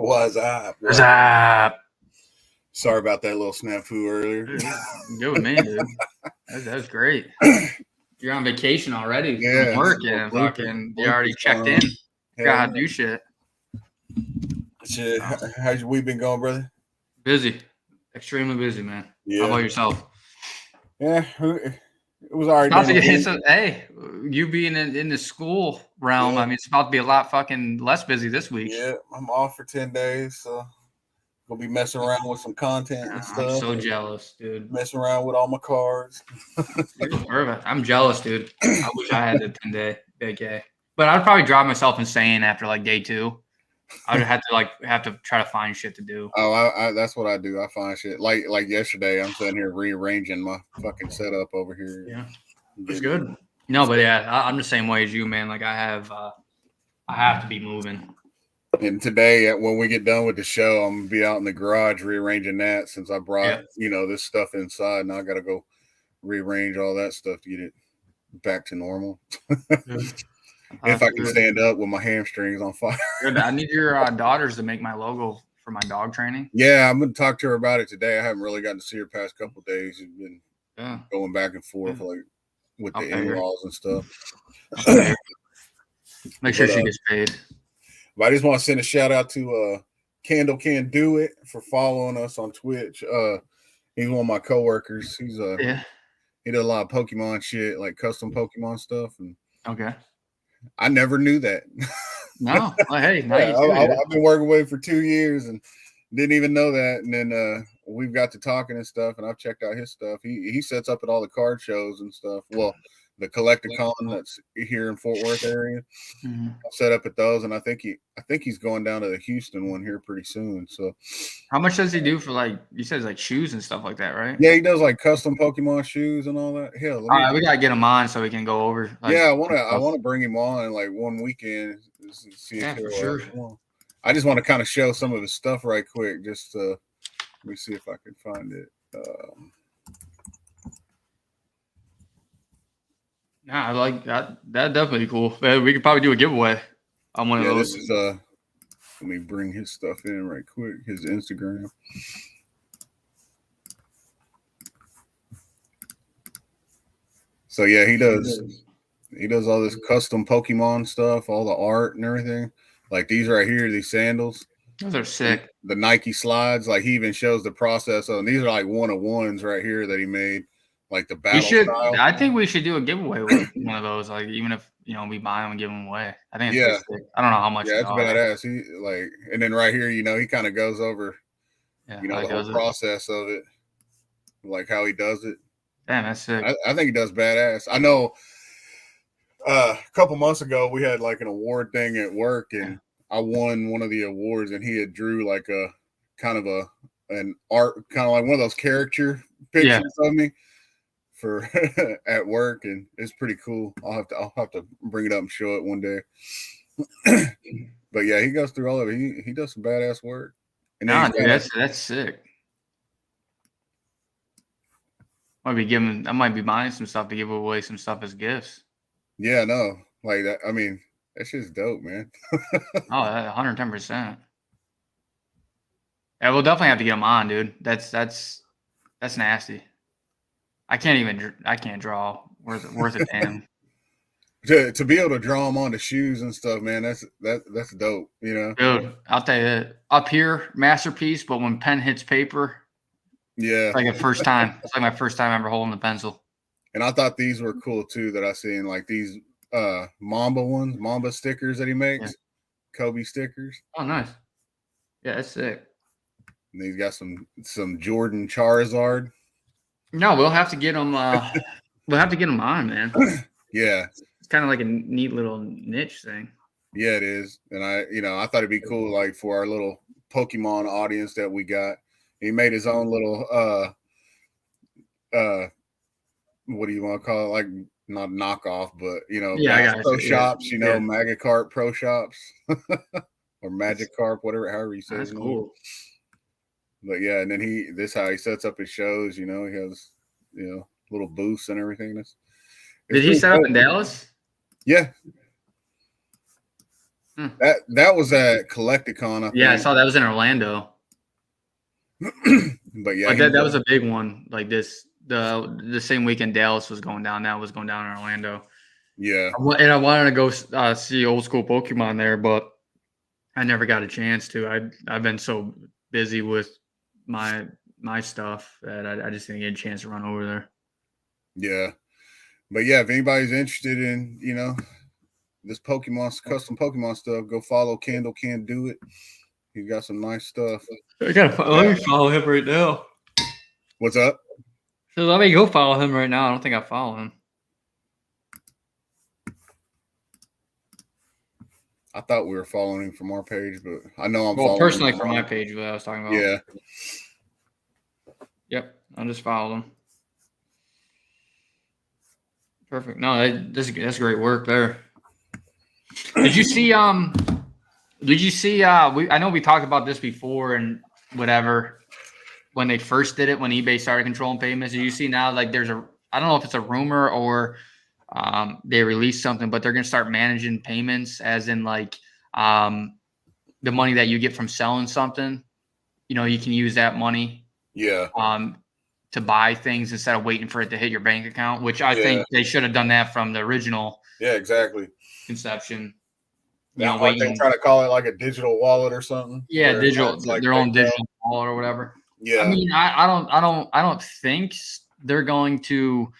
What's up? What's up? Sorry about that little snafu earlier. Good with me, dude. That was great. You're on vacation already Yeah, from work it's a and little fucking you blooper already checked in. Hell Got to yeah. do shit. Shit, how's your week been going, brother? Busy. Extremely busy, man. Yeah. How about yourself? Yeah, it was all right. About to during the get, week. hey, you being in the school realm, Yeah. I mean, it's about to be a lot fucking less busy this week. Yeah, I'm off for 10 days, so gonna be messing around with some content and stuff. I'm so jealous, dude. Messing around with all my cards. Perfect. I'm jealous, dude. I wish I had a 10-day vacay. But I'd probably drive myself insane after like day 2. I would have to try to find shit to do. Oh, I that's what I do. I find shit like yesterday. I'm sitting here rearranging my fucking setup over here. Yeah, it's good. No, but yeah, I'm the same way as you, man. Like I have to be moving. And today, when we get done with the show, I'm gonna be out in the garage rearranging that since I brought this stuff inside. Now I got to go rearrange all that stuff to get it back to normal. If I can stand up with my hamstrings on fire. Good. I need your daughters to make my logo for my dog training. Yeah, I'm gonna talk to her about it today. I haven't really gotten to see her past couple of days. She's been going back and forth like with the in-laws and stuff. Make sure she gets paid. But I just want to send a shout out to Candle Can Do It for following us on Twitch. He's one of my coworkers. He's he did a lot of Pokemon shit, like custom Pokemon stuff. And I never knew that. No, well, hey, I've been working with him for 2 years and didn't even know that. And then we've got to talking and stuff, and I've checked out his stuff. He sets up at all the card shows and stuff. Well, the Collecticon that's here in Fort Worth area. Mm-hmm. I'll set up at those, and I think he's going down to the Houston one here pretty soon. So, how much does he do for you said like shoes and stuff like that, right? Yeah, he does like custom Pokemon shoes and all that. Hell, all right, we gotta get him on so we can go over. I want to bring him on like one weekend. See if for sure. I just want to kind of show some of his stuff right quick. Just let me see if I can find it. Nah, I like that. That's definitely cool. We could probably do a giveaway on one of those. This is let me bring his stuff in right quick. His Instagram. So yeah, he does all this custom Pokemon stuff, all the art and everything. Like these right here, these sandals. Those are sick. The Nike slides, like he even shows the process of them. These are like one-of-ones right here that he made. Like the battle style. I think we should do a giveaway with one of those. Like even if we buy them and give them away. I think it's sick. I don't know how much. Yeah, it's badass. He and then right here, he kind of goes over, the whole process of it, like how he does it. Damn, that's sick. I think he does badass. I know. A couple months ago, we had like an award thing at work, and I won one of the awards, and he had drew like a kind of an art, kind of like one of those caricature pictures of me for at work, and it's pretty cool. I'll have to bring it up and show it one day. But yeah, he goes through all of it. He does some badass work. And dude, that's sick. I might be buying some stuff to give away some stuff as gifts. Yeah, no, like that. I mean, that shit's dope, man. 110%. Yeah, we'll definitely have to get him on, dude. That's nasty. I can't draw worth a damn. To be able to draw them onto shoes and stuff, man, that's dope. Dude, I'll tell you, up here, masterpiece. But when pen hits paper, it's like the first time. It's like my first time ever holding the pencil. And I thought these were cool too. That I seen like these Mamba stickers that he makes, Kobe stickers. Oh, nice. Yeah, that's sick. And he's got some Jordan Charizard. No, we'll have to get him. We'll have to get him on, man. Yeah, it's kind of like a neat little niche thing. Yeah, it is. And I thought it'd be cool, like for our little Pokemon audience that we got. He made his own little what do you want to call it? Like not knockoff, but pro shops, Magikarp pro shops or Magikarp, however you say it. That's cool. But yeah, and then this how he sets up his shows, he has little booths and everything. Did he set up in Dallas? Yeah. That was at Collecticon, I think. Yeah, I saw that was in Orlando. But yeah, But that was a big one. Like the same weekend Dallas was going down. That was going down in Orlando. Yeah. And I wanted to go see old school Pokemon there, but I never got a chance to. I've been so busy with my stuff that I just didn't get a chance to run over there. Yeah. But yeah, if anybody's interested in, this custom Pokemon stuff, go follow Kendall Can Do It. He got some nice stuff. Let me follow him right now. What's up? So let me go follow him right now. I don't think I follow him. I thought we were following him from our page, but I know I'm following personally him from my page, what I was talking about. Yeah. Yep, I just followed him. Perfect. No, that's great work there. Did you see? I know we talked about this before and whatever. When they first did it, when eBay started controlling payments, do you see now like there's I don't know if it's a rumor or they released something, but they're going to start managing payments as in like the money that you get from selling something, you can use that money to buy things instead of waiting for it to hit your bank account, which I think they should have done that from the original exactly conception. Now they're trying to call it like a digital wallet or something. Yeah, digital, like their own digital wallet or whatever. Yeah. I mean, I don't think they're going to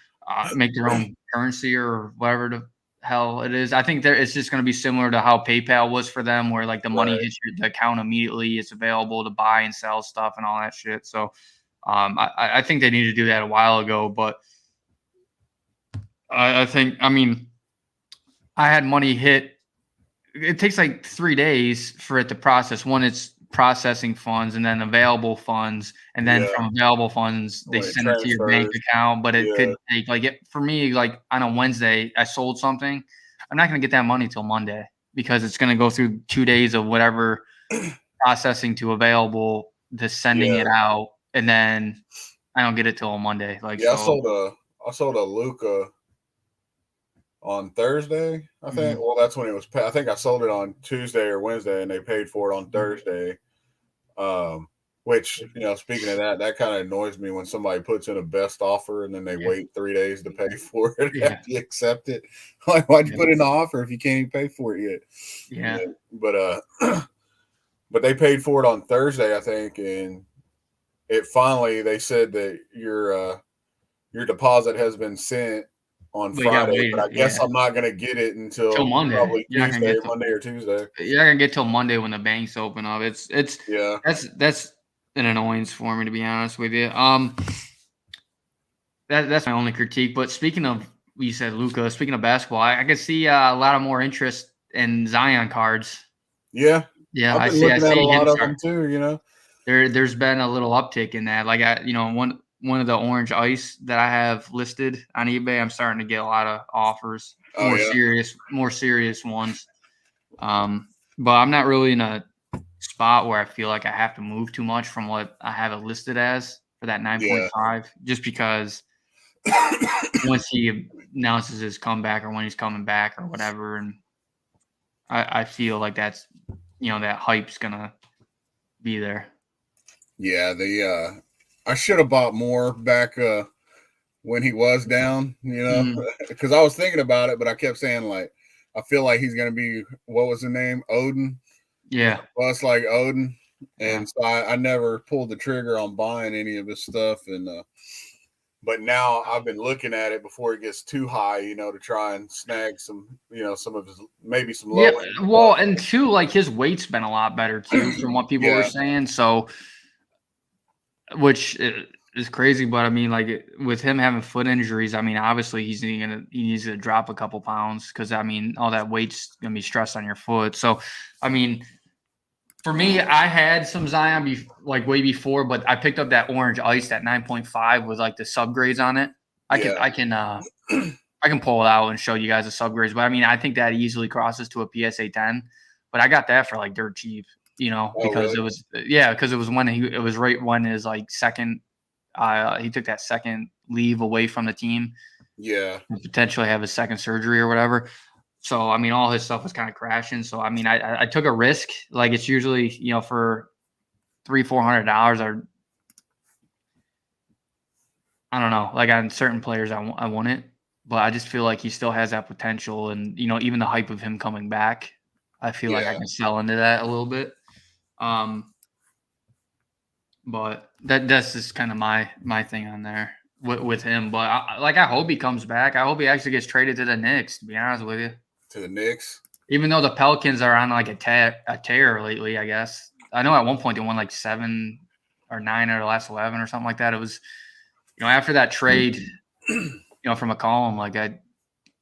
make their own currency or whatever the hell it is. I think it's just going to be similar to how PayPal was for them, where like the money hits your account immediately. It's available to buy and sell stuff and all that shit. So I think they need to do that a while ago, but I think, I mean, I had money hit. It takes like 3 days for it to process. One, it's processing funds and then available funds. And then from available funds, they send it to your bank account. But it could take for me, like on a Wednesday, I sold something. I'm not going to get that money till Monday because it's going to go through 2 days of whatever processing to available to sending it out. And then I don't get it till Monday. Like, I sold a Luca on Thursday, I think. Well, that's when it was. I think I sold it on Tuesday or Wednesday, and they paid for it on Thursday. Which, speaking of that kind of annoys me when somebody puts in a best offer and then they wait 3 days to pay for it after you accept it. Like, why'd you put in the offer if you can't even pay for it yet? Yeah. But they paid for it on Thursday, I think, and they said that your deposit has been sent on Friday, but I guess I'm not going to get it until Monday. Probably Monday or Tuesday. You're not going to get till Monday when the banks open up. That's an annoyance for me, to be honest with you. That's my only critique. But speaking of, you said Luka, speaking of basketball, I could see a lot of more interest in Zion cards. Yeah. Yeah, I see a lot of them too, There's been a little uptick in that. Like one of the orange ice that I have listed on eBay, I'm starting to get a lot of offers, more serious ones. But I'm not really in a spot where I feel like I have to move too much from what I have it listed as for that 9.5, just because once he announces his comeback or when he's coming back or whatever, and I feel like that's that hype's gonna be there. Yeah, I should have bought more back when he was down, because I was thinking about it, but I kept saying, like, I feel like he's going to be, what was the name? Odin? Yeah. Well, it's like Odin. And so I never pulled the trigger on buying any of his stuff. And but now I've been looking at it before it gets too high, to try and snag some, some of his, maybe some low. Yeah, well, and two, like his weight's been a lot better too, from what people were saying. So, which is crazy, but I mean, like with him having foot injuries, I mean, obviously he needs to drop a couple pounds because I mean, all that weight's gonna be stressed on your foot. So, I mean, for me, I had some Zion way before, but I picked up that orange ice, that 9.5 with like the subgrades on it. I can pull it out and show you guys the subgrades, but I mean, I think that easily crosses to a PSA 10. But I got that for like dirt cheap, because it was when it was right when his like second. He took that second leave away from the team. Yeah. And potentially have a second surgery or whatever. So I mean, all his stuff was kind of crashing. So I mean, I took a risk. Like it's usually for $300-400, I don't know. Like on certain players, I want it, but I just feel like he still has that potential, and even the hype of him coming back, I feel like I can sell into that a little bit. But that's just kind of my thing on there with him. But I hope he comes back. I hope he actually gets traded to the Knicks. To be honest with you, to the Knicks. Even though the Pelicans are on like a tear lately, I guess. I know at one point they won like 7 or 9 out of the last 11 or something like that. It was, after that trade, from McCollum, like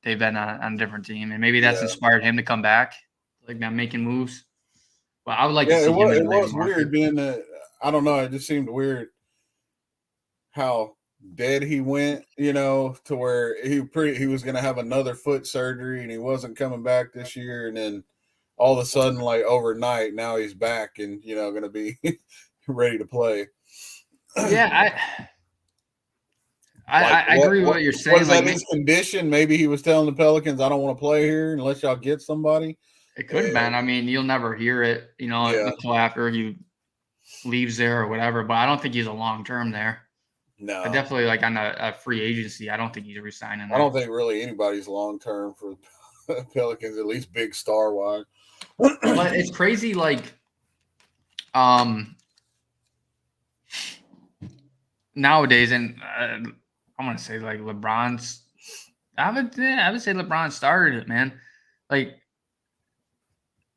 they've been on a different team, and maybe that's inspired him to come back, like not making moves. But I would like to see him. It was weird being that. I don't know. It just seemed weird how dead he went, to where he was going to have another foot surgery and he wasn't coming back this year. And then all of a sudden, like overnight, now he's back and, going to be ready to play. Yeah. I agree with what you're saying. Was that his condition? Maybe he was telling the Pelicans, I don't want to play here unless y'all get somebody. It could have been. I mean, you'll never hear it, until after he leaves there or whatever. But I don't think he's a long-term there. No. I definitely like on a free agency. I don't think he's resigning. I don't think really anybody's long-term for Pelicans, at least big star-wise. But it's crazy, like, nowadays, and I'm gonna say like LeBron's. I would say LeBron started it, man. Like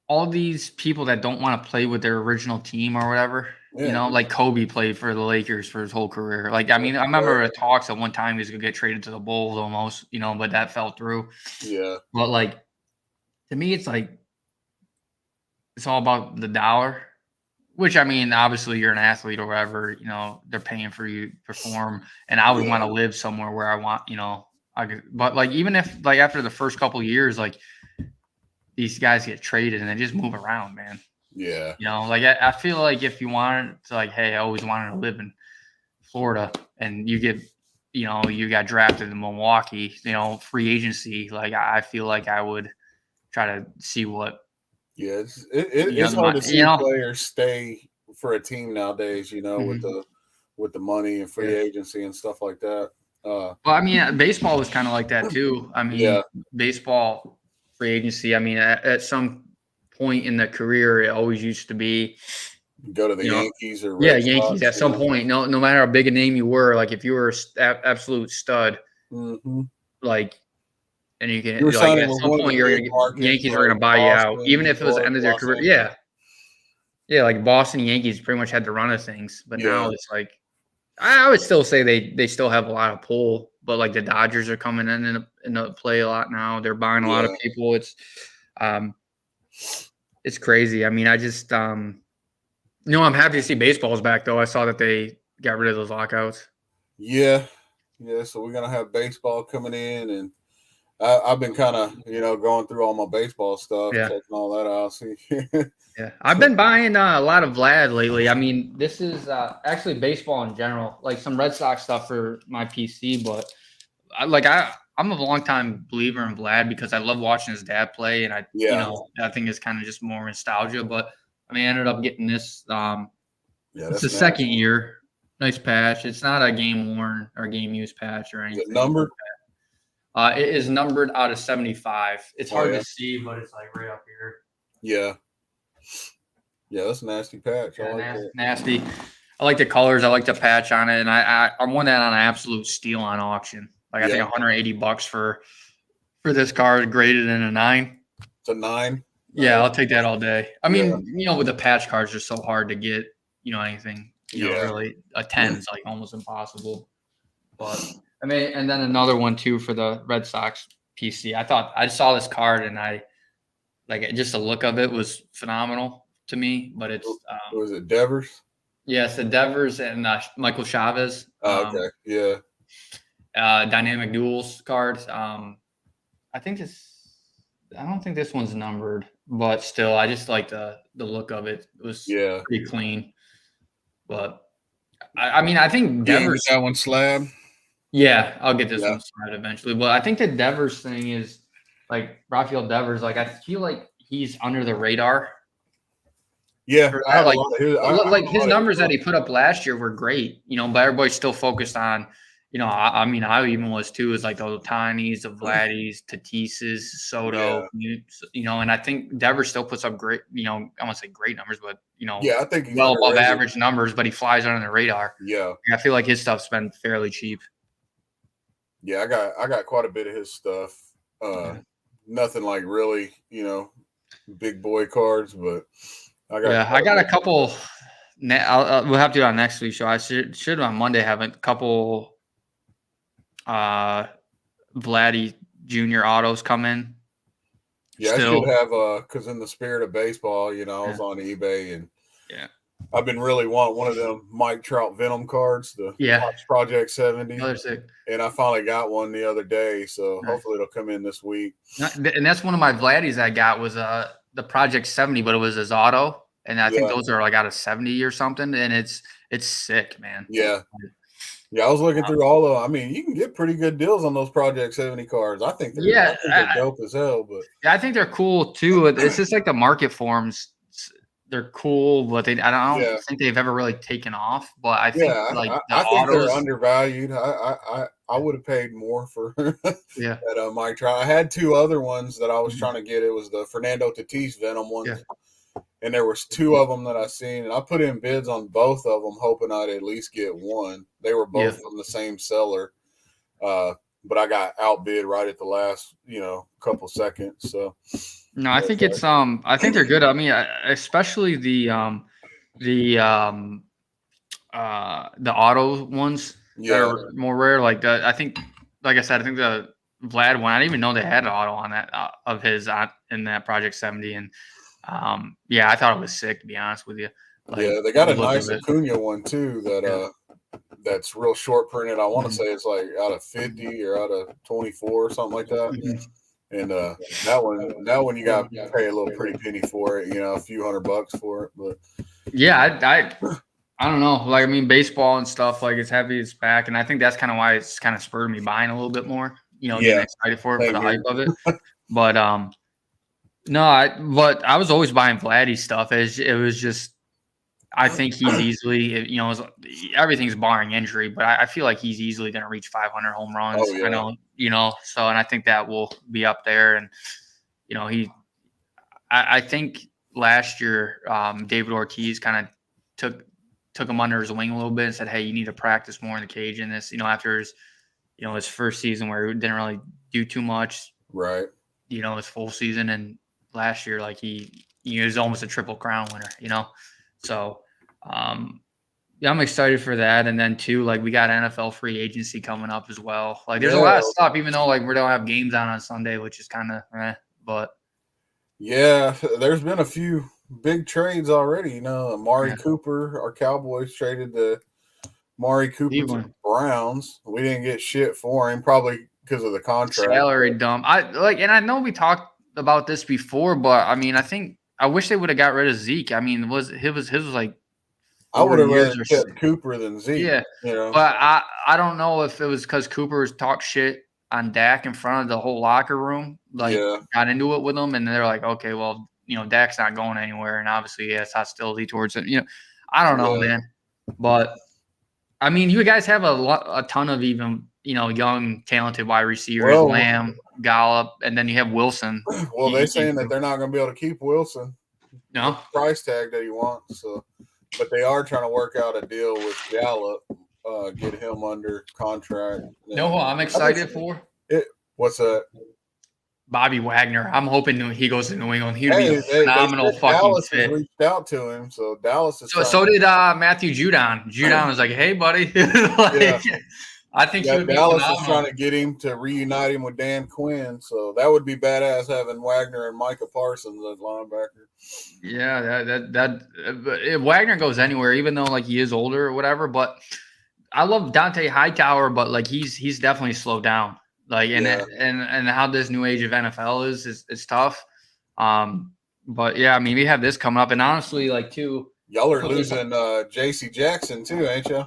all these people that don't want to play with their original team or whatever. Like Kobe played for the Lakers for his whole career. Like, I mean, I remember the talks at one time he was gonna get traded to the Bulls almost, but that fell through. Yeah. But like, to me, it's like it's all about the dollar. Which, I mean, obviously you're an athlete or whatever, they're paying for you to perform, and I would want to live somewhere where I want, but like even if like after the first couple of years, like these guys get traded and they just move around, man. Yeah. Like I feel like if you wanted to, like, hey, I always wanted to live in Florida, and you get, you got drafted in Milwaukee, free agency, like I feel like I would try to see what. Yeah, it's hard to see players stay for a team nowadays, with the money and free agency and stuff like that. Well, I mean, baseball was kind of like that too. I mean, baseball free agency. I mean, at some point in the career, it always used to be go to the Yankees or Red Yankees Sox, at some point. No matter how big a name you were, like if you were an absolute stud, like. And you can like at some point Yankees were going to buy you out, even if it was the end of their career. Yeah, like Boston Yankees pretty much had the run of things, but now it's like I would still say they still have a lot of pull, but like the Dodgers are coming into play a lot now. They're buying a lot of people. It's crazy. I mean, I just I'm happy to see baseball's back though. I saw that they got rid of those lockouts. Yeah. So we're gonna have baseball coming in and. I've been kind of, going through all my baseball stuff, checking all that out. Yeah, I've been buying a lot of Vlad lately. I mean, this is actually baseball in general, like some Red Sox stuff for my PC. But I'm a longtime believer in Vlad because I love watching his dad play, and I think it's kind of just more nostalgia. But I mean, I ended up getting this. It's the second year. Nice patch. It's not a game worn or game used patch or anything. Is it numbered? It is numbered out of 75. It's hard to see, but it's like right up here. Yeah. Yeah, that's a nasty patch. I like that. Nasty. I like the colors. I like the patch on it, and I won that on an absolute steal on auction. Like I think $180 for this card, graded in a 9. It's a 9. Yeah, I'll take that all day. I mean, with the patch cards, they're so hard to get. Anything. Really a 10 is like almost impossible. But. I mean, and then another one too for the Red Sox PC. I saw this card and I like just the look of it was phenomenal to me. But it's was it Devers? Yes, the Devers and Michael Chavez. Oh, okay, yeah. Dynamic Duels cards. I don't think this one's numbered, but still, I just like the look of it. It was pretty clean. But I mean, I think Devers that one slab. Yeah, I'll get this one started eventually. But I think the Devers thing is like Rafael Devers, like I feel like he's under the radar. Yeah, I have Like, a lot of his. like his numbers that he put up last year were great, but everybody's still focused on, I mean, I even was too, is like the Otanis, the Vladdies, Tatises, Soto, and I think Devers still puts up great, I won't say great numbers, but, yeah, I think he's well above average numbers, but he flies under the radar. Yeah. I feel like his stuff's been fairly cheap. Yeah, I got quite a bit of his stuff. Nothing like really, big boy cards, but I got a couple. We'll have to do it on next week's show. I should on Monday have a couple Vladdy Junior autos come in. Yeah, still. I should have because in the spirit of baseball, I was on eBay and I've been really wanting one of them Mike Trout Venom cards, the Project 70. And I finally got one the other day, so hopefully it'll come in this week. And that's one of my Vladdies I got was the Project 70, but it was his auto. And I think those are like out of 70 or something. And it's sick, man. Yeah. Yeah, I was looking through all of them. I mean, you can get pretty good deals on those Project 70 cards. I think they're dope as hell. But I think they're cool too. It's just like the market forms. They're cool, but I don't think they've ever really taken off. But I think I think they're undervalued. I would have paid more for that Mike Trout. I had two other ones that I was trying to get. It was the Fernando Tatis Venom ones. Yeah. And there was two of them that I seen, and I put in bids on both of them, hoping I'd at least get one. They were both from the same seller, but I got outbid right at the last, couple seconds. So, no, I think it's I think they're good. I mean, especially the auto ones that are more rare. Like I think, like I said, I think the Vlad one. I didn't even know they had an auto on that of his in that Project 70 and. I thought it was sick, to be honest with you. They got a nice Acuna one too that that's real short printed. I want to say it's like out of 50 or out of 24 or something like that. And that one you got to pay a little pretty penny for it, a few $100 for it. But I don't know. Like, I mean, baseball and stuff, like, it's heavy, it's back, and I think that's kind of why it's kind of spurred me buying a little bit more. Getting excited for it, for the hype of it. But but I was always buying Vladdy stuff. It was just, I think he's easily, everything's barring injury, but I feel like he's easily going to reach 500 home runs. Oh, yeah. I know, and I think that will be up there. And, I think last year, David Ortiz kind of took him under his wing a little bit and said, hey, you need to practice more in the cage in this, after his, his first season where he didn't really do too much. Right. His full season. And last year, like he was almost a Triple Crown winner, So, I'm excited for that. And then too, like we got NFL free agency coming up as well. Like there's a lot of stuff, even though like we don't have games on Sunday, which is kind of but. Yeah, there's been a few big trades already. Amari Cooper, our Cowboys traded the Amari Cooper to the Browns. We didn't get shit for him, probably because of the contract. Salary dump. And I know we talked about this before, but I mean, I wish they would have got rid of Zeke. I mean, his was like. I would have rather kept Cooper than Zeke. Yeah, but I don't know if it was because Cooper talked shit on Dak in front of the whole locker room, got into it with them, and they're like, okay, well, Dak's not going anywhere, and obviously he has hostility towards it. I don't know, man, but I mean, you guys have a ton of even young talented wide receivers, Lamb, Gallup, and then you have Wilson. Well, they're saying that they're not going to be able to keep Wilson. No price tag that he wants, so. But they are trying to work out a deal with Gallup, get him under contract. I'm excited for? What's that? Bobby Wagner. I'm hoping he goes to New England. He'd be a phenomenal fucking Dallas fit. Reached out to him, so Dallas is. So did Matthew Judon. Judon was like, "Hey, buddy." I think Dallas is trying to get him to reunite him with Dan Quinn, so that would be badass having Wagner and Micah Parsons as linebacker. Yeah, that Wagner goes anywhere, even though like he is older or whatever. But I love Dante Hightower, but like he's definitely slowed down. Like and how this new age of NFL is tough. But yeah, I mean we have this coming up, and honestly, like too. Y'all are losing J.C. Jackson too, ain't you?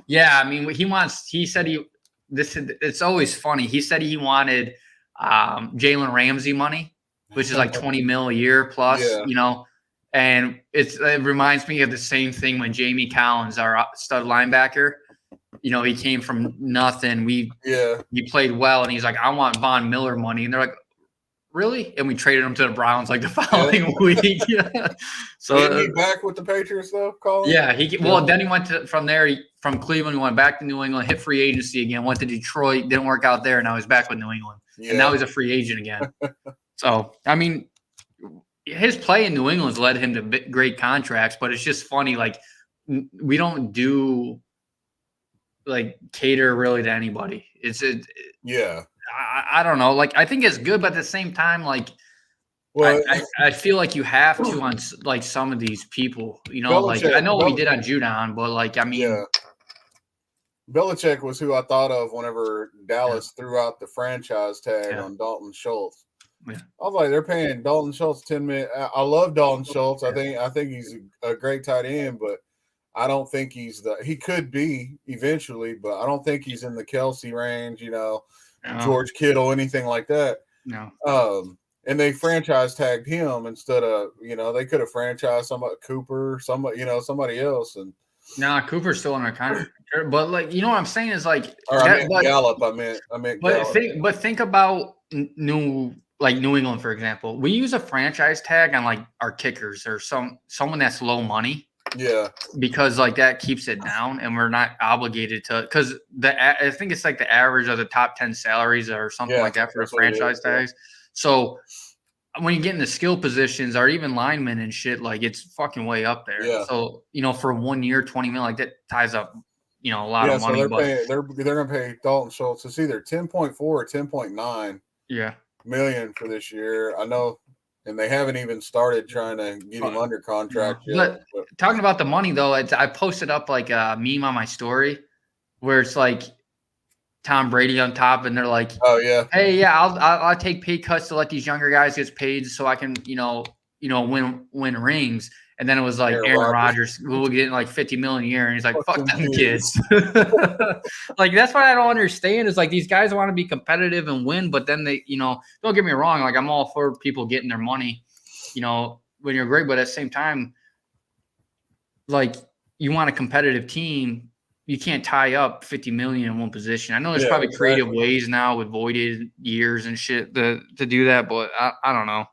Yeah, I mean, it's always funny. He said he wanted Jalen Ramsey money, which is like 20 mil a year plus, Yeah. and it reminds me of the same thing when Jamie Collins, our stud linebacker, he came from nothing. He played well, and he's like, I want Von Miller money, and they're like, really? And we traded him to the Browns like the following week. So isn't he back with the Patriots though, Colin? Yeah, then he went from Cleveland, he went back to New England, hit free agency again, went to Detroit, didn't work out there, and now he's back with New England. Yeah. And now he's a free agent again. So, I mean, his play in New England's led him to great contracts, but it's just funny, like, we don't do cater really to anybody. I don't know. Like, I think it's good, but at the same time, like, I feel like you have to on like some of these people, I know what we did on Judon, but like, I mean, yeah. Belichick was who I thought of whenever Dallas threw out the franchise tag on Dalton Schultz. Yeah. I was like, they're paying Dalton Schultz $10 million. I love Dalton Schultz. I think he's a great tight end, but I don't think he could be eventually, but I don't think he's in the Kelsey range, George Kittle, anything like that. No. And they franchise tagged him instead of, they could have franchised somebody, Cooper, somebody else. And Cooper's still under contract. But what I'm saying is like, Gallup. I meant. But think about New England, for example. We use a franchise tag on like our kickers or someone that's low money. Yeah, because like that keeps it down, and we're not obligated to. Because I think it's like the average of the top 10 salaries or something like that for the franchise tags. So when you get into skill positions or even linemen and shit, like it's fucking way up there. Yeah. So for 1 year, 20 million, like that ties up, a lot of money. So they're going to pay Dalton Schultz. It's either 10.4 or 10.9 million for this year. I know. And they haven't even started trying to get him under contract yet. But talking about the money, though, I posted up like a meme on my story where it's like Tom Brady on top, and they're like, "Oh yeah, hey, yeah, I'll take pay cuts to let these younger guys get paid so I can, win rings." And then it was like Aaron Rodgers who will get like $50 million a year, and he's like, "Fuck them kids." Like that's what I don't understand is like these guys want to be competitive and win, but then they, don't get me wrong, like I'm all for people getting their money, when you're great, but at the same time, like you want a competitive team, you can't tie up 50 million in one position. I know there's probably creative ways now with voided years and shit to do that, but I don't know.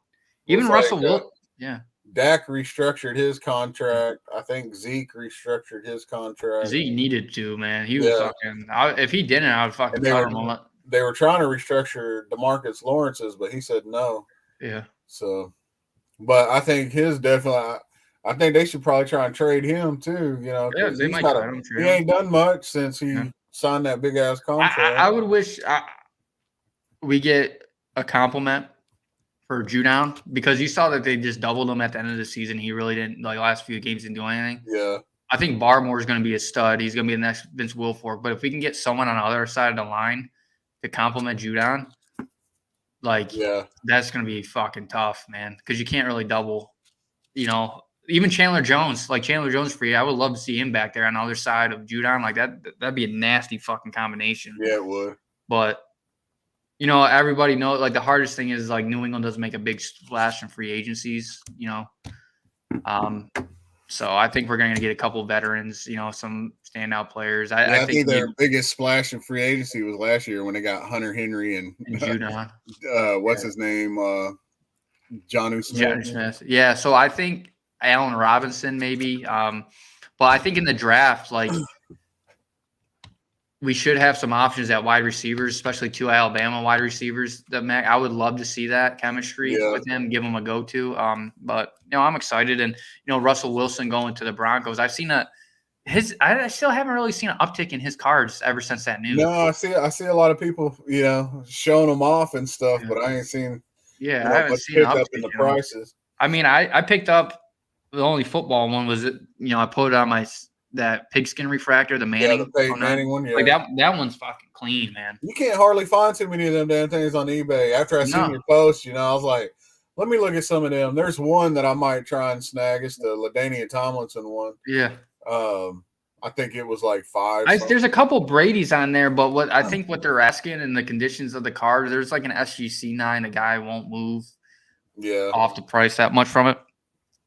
Even Russell Wilson, Dak restructured his contract. I think Zeke restructured his contract. Zeke needed to, man. He was fucking. If he didn't, I would fucking cut him. They were trying to restructure DeMarcus Lawrence's, but he said no. Yeah. So, but I think his definitely. I think they should probably try and trade him too. They might try him. He ain't done much since he signed that big ass contract. I would wish we get a compliment for Judon, because you saw that they just doubled him at the end of the season. He really didn't, like, last few games didn't do anything. Yeah. I think Barmore is going to be a stud. He's going to be the next Vince Wilfork. But if we can get someone on the other side of the line to compliment Judon, that's going to be fucking tough, man, because you can't really double, even Chandler Jones. Like Chandler Jones free, I would love to see him back there on the other side of Judon. Like that'd be a nasty fucking combination. Yeah, it would. But everybody knows, like, the hardest thing is, like, New England doesn't make a big splash in free agencies, So I think we're going to get a couple veterans, some standout players. I think their biggest splash in free agency was last year when they got Hunter Henry and Judon. What's his name? Jonnu Smith. Jonnu Smith. Yeah, so I think Allen Robinson maybe. But I think in the draft, like, we should have some options at wide receivers, especially 2 Alabama wide receivers. I would love to see that chemistry with him, give him a go-to. But I'm excited, and Russell Wilson going to the Broncos. I've seen I still haven't really seen an uptick in his cards ever since that news. No, I see a lot of people, showing them off and stuff, but I ain't seen. Yeah, I haven't seen an uptick in the prices. I mean, I picked up the only football one was I put it on that pigskin refractor, the Manning. Yeah, the Peyton Manning one, yeah. Like that one's fucking clean, man. You can't hardly find too many of them damn things on eBay. After I seen your post, I was like, let me look at some of them. There's one that I might try and snag. It's the LaDainian Tomlinson one. Yeah. I think it was like 5. There's a couple Brady's on there, but what I think what they're asking and the conditions of the card, there's like an SGC 9, a guy won't move Yeah. off the price that much from it.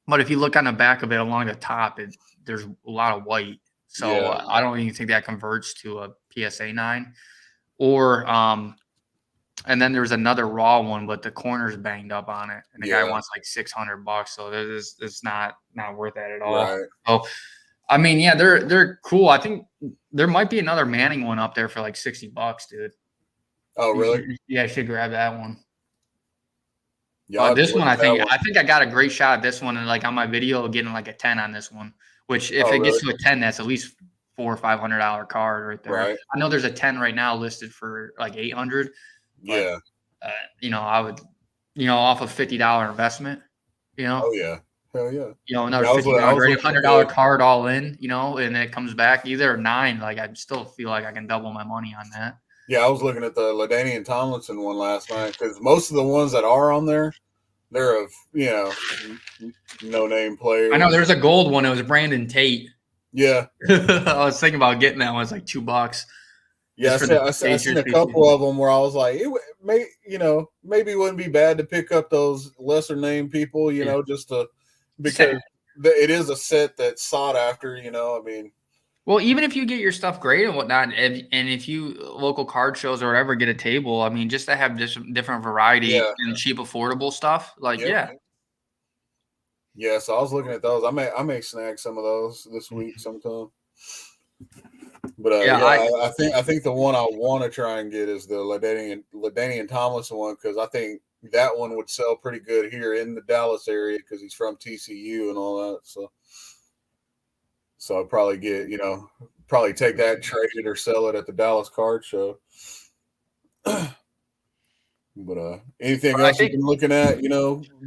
But if you look on the back of it along the top, there's a lot of white. So Yeah. I don't even think that converts to a PSA 9. Or and then there's another raw one, but the corner's banged up on it, and the guy wants like $600. So it's not worth that at all. Right. So I mean, yeah, they're cool. I think there might be another Manning one up there for like $60, dude. Oh, really? I should grab that one. Yeah. This one, I think I got a great shot at this one, and like on my video, getting like a 10 on this one. Which, if it gets to a 10, that's at least $400 or $500 card right there. Right. I know there's a 10 right now listed for like 800. Yeah. I would, off a $50 investment. Oh yeah. Hell yeah. Another $100 card all in. And it comes back either 9. Like I still feel like I can double my money on that. Yeah, I was looking at the LaDainian Tomlinson one last night because most of the ones that are on there, they're of no name players. I know there's a gold one. It was Brandon Tate. Yeah, I was thinking about getting that one. It's like $2. Yeah, I seen a couple of them where I was like, maybe it wouldn't be bad to pick up those lesser name people, just to because it is a set that's sought after. I mean. Well, even if you get your stuff great and whatnot, and if you local card shows or whatever get a table, I mean, just to have different variety and cheap, affordable stuff, Yeah, so I was looking at those. I may snag some of those this week sometime. But I think the one I want to try and get is the LaDainian Tomlinson one because I think that one would sell pretty good here in the Dallas area because he's from TCU and all that. So I'll probably get, take that, trade it, or sell it at the Dallas Card Show. But anything else you've been looking at,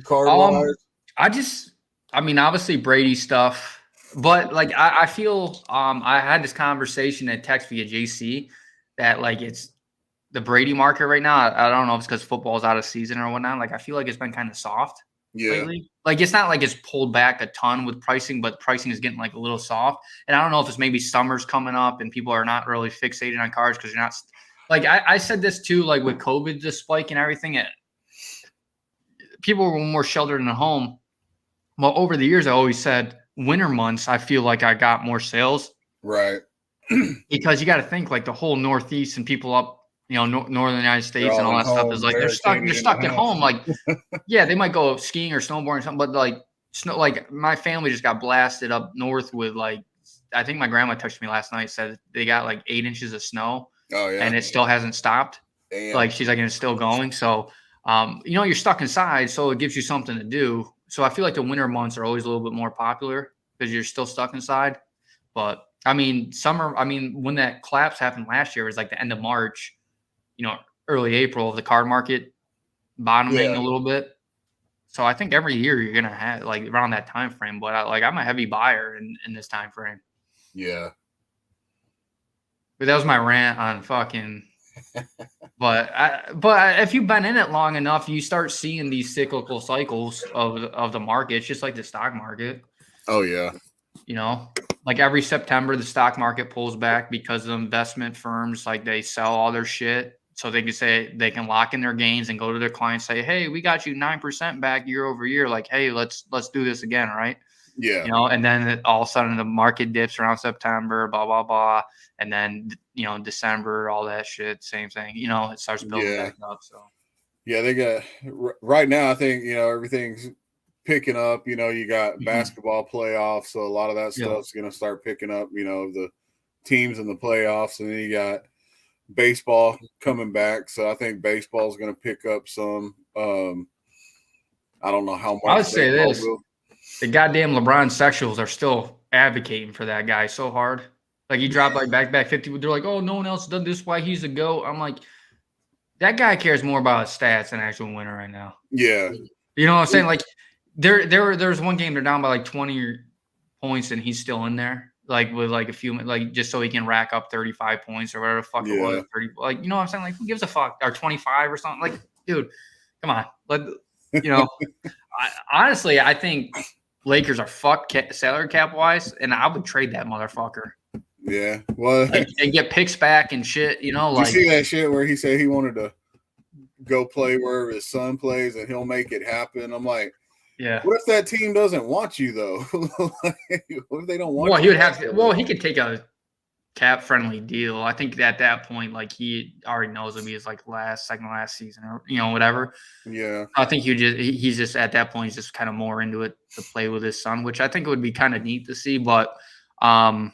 card-wise? Obviously Brady stuff. But, I feel I had this conversation at text via JC that, it's the Brady market right now. I don't know if it's because football's out of season or whatnot. I feel like it's been kind of soft. Lately. It's not like it's pulled back a ton with pricing, but pricing is getting a little soft. And I don't know if it's maybe summer's coming up and people are not really fixated on cards because you're not I said this too, with COVID, the spike and everything, people were more sheltered in the home. Well, over the years, I always said winter months, I feel like I got more sales. Right. Because you got to think the whole Northeast and people up, northern United States and all that stuff is they're stuck at home. They might go skiing or snowboarding or something, but snow, my family just got blasted up north with I think my grandma texted me last night, said they got 8 inches of snow. Oh yeah. And it still hasn't stopped. Damn. She's and it's still going. So, you're stuck inside, so it gives you something to do. So I feel like the winter months are always a little bit more popular because you're still stuck inside. But summer, when that collapse happened last year, it was the end of March, early April, the card market bottoming a little bit. So I think every year you're gonna have around that time frame. But I'm a heavy buyer in this time frame. Yeah. But that was my rant on fucking. But if you've been in it long enough, you start seeing these cyclical cycles of the market. It's just like the stock market. Oh yeah. Every September, the stock market pulls back because the investment firms they sell all their shit. So they can say they can lock in their gains and go to their clients and say, hey, we got you 9% back year over year. Hey, let's do this again, right? Yeah. And then all of a sudden the market dips around September, blah, blah, blah. And then, December, all that shit, same thing. It starts building back up. So yeah, they got right now, I think, everything's picking up. You got basketball playoffs, so a lot of that stuff's gonna start picking up, the teams in the playoffs, and then you got baseball coming back, so I think baseball is going to pick up some. I don't know how much. I would say this: the goddamn LeBron sexuals are still advocating for that guy so hard. He dropped back 50. They're oh, no one else done this. Why he's a GOAT? I'm that guy cares more about his stats than actual winner right now. Yeah, you know what I'm saying? There's one game they're down by 20 points and he's still in there. With a few, just so he can rack up 35 points or whatever the fuck it was. 30, you know what I'm saying? Who gives a fuck? Or 25 or something? Dude, come on. Honestly, I think Lakers are fucked salary cap wise, and I would trade that motherfucker. Yeah. Well, and get picks back and shit. You know, did like you see that shit where he said he wanted to go play wherever his son plays and he'll make it happen? I'm like, yeah. what if that team doesn't want you though? What if they don't want Well, you? he would have to. Well, he could take a cap friendly deal. I think at that point, like he already knows it'll be his like second last season or whatever. Yeah. I think he's just at that point he's just kind of more into it to play with his son, which I think would be kind of neat to see. But I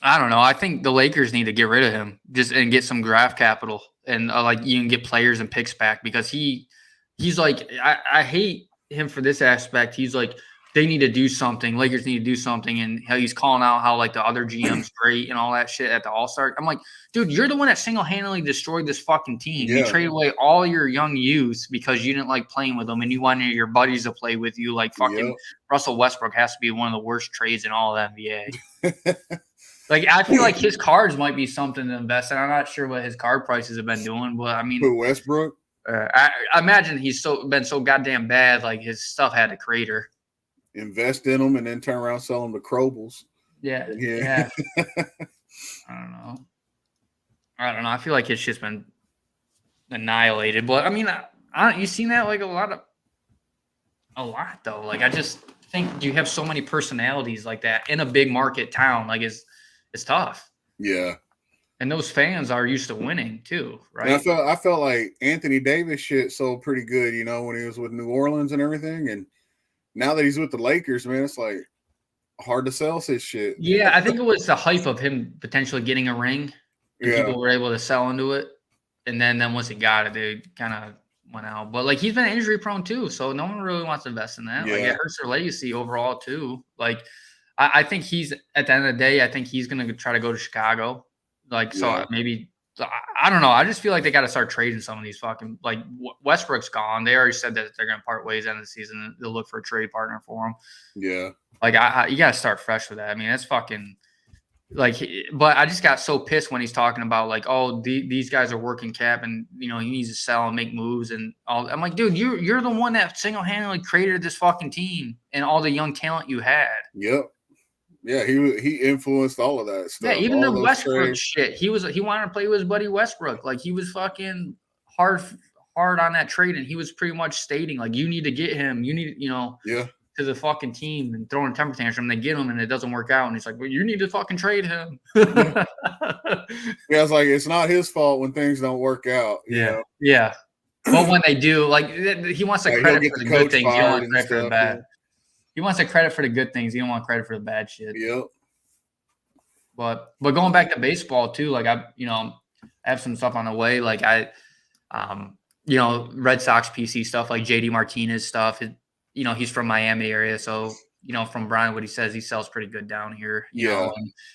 don't know. I think the Lakers need to get rid of him and get some draft capital and like you can get players and picks back because he's like I hate him for this aspect. He's like they need to do something. Lakers need to do something, and how he's calling out how like the other GM's great and all that shit at the All-Star. I'm like, dude, you're the one that single-handedly destroyed this fucking team. Yeah. You traded away all your young youths because you didn't like playing with them, and you wanted your buddies to play with you. Like fucking Russell Westbrook has to be one of the worst trades in all of the NBA. Like I feel like his cards might be something to invest in. I'm not sure what his card prices have been doing, but I mean, Who, Westbrook? I imagine he's been so goddamn bad. Like his stuff had a crater. Invest in them and then turn around and sell them to Krobles. Yeah. I don't know. I feel like it's just been annihilated. But I mean, you seen that like a lot though. Like I just think you have so many personalities like that in a big market town. Like it's tough. Yeah. And those fans are used to winning too, right? And I felt like Anthony Davis shit sold pretty good, when he was with New Orleans and everything. And now that he's with the Lakers, man, it's like hard to sell his shit. Yeah, I think it was the hype of him potentially getting a ring. And people were able to sell into it. And then once he got it, they kind of went out. But like he's been injury prone too, so no one really wants to invest in that. Yeah. Like it hurts their legacy overall too. Like I think he's at the end of the day, I think he's gonna try to go to Chicago. Like so maybe I don't know. I just feel like they got to start trading some of these fucking like Westbrook's gone. They already said that they're gonna part ways end of the season. They'll look for a trade partner for him. Yeah. Like you got to start fresh with that. I mean, that's fucking. Like, but I just got so pissed when he's talking about like, oh, these guys are working cap, and he needs to sell and make moves and all. I'm like, dude, you're the one that single-handedly created this fucking team and all the young talent you had. Yep. Yeah, he influenced all of that stuff. Yeah, even the Westbrook shit. He wanted to play with his buddy Westbrook. Like he was fucking hard on that trade, and he was pretty much stating like, you need to get him. You need, to the fucking team and throwing a temper tantrum. They get him and it doesn't work out. And he's like, well, you need to fucking trade him. Yeah, it's like, it's not his fault when things don't work out. Yeah. But when they do, like he wants the credit for the good things. He don't want credit for the bad. He wants the credit for the good things. He don't want credit for the bad shit. Yep. But going back to baseball too, like I have some stuff on the way. Like Red Sox PC stuff, like JD Martinez stuff. He's from Miami area, so from Brian, what he says, he sells pretty good down here. You know,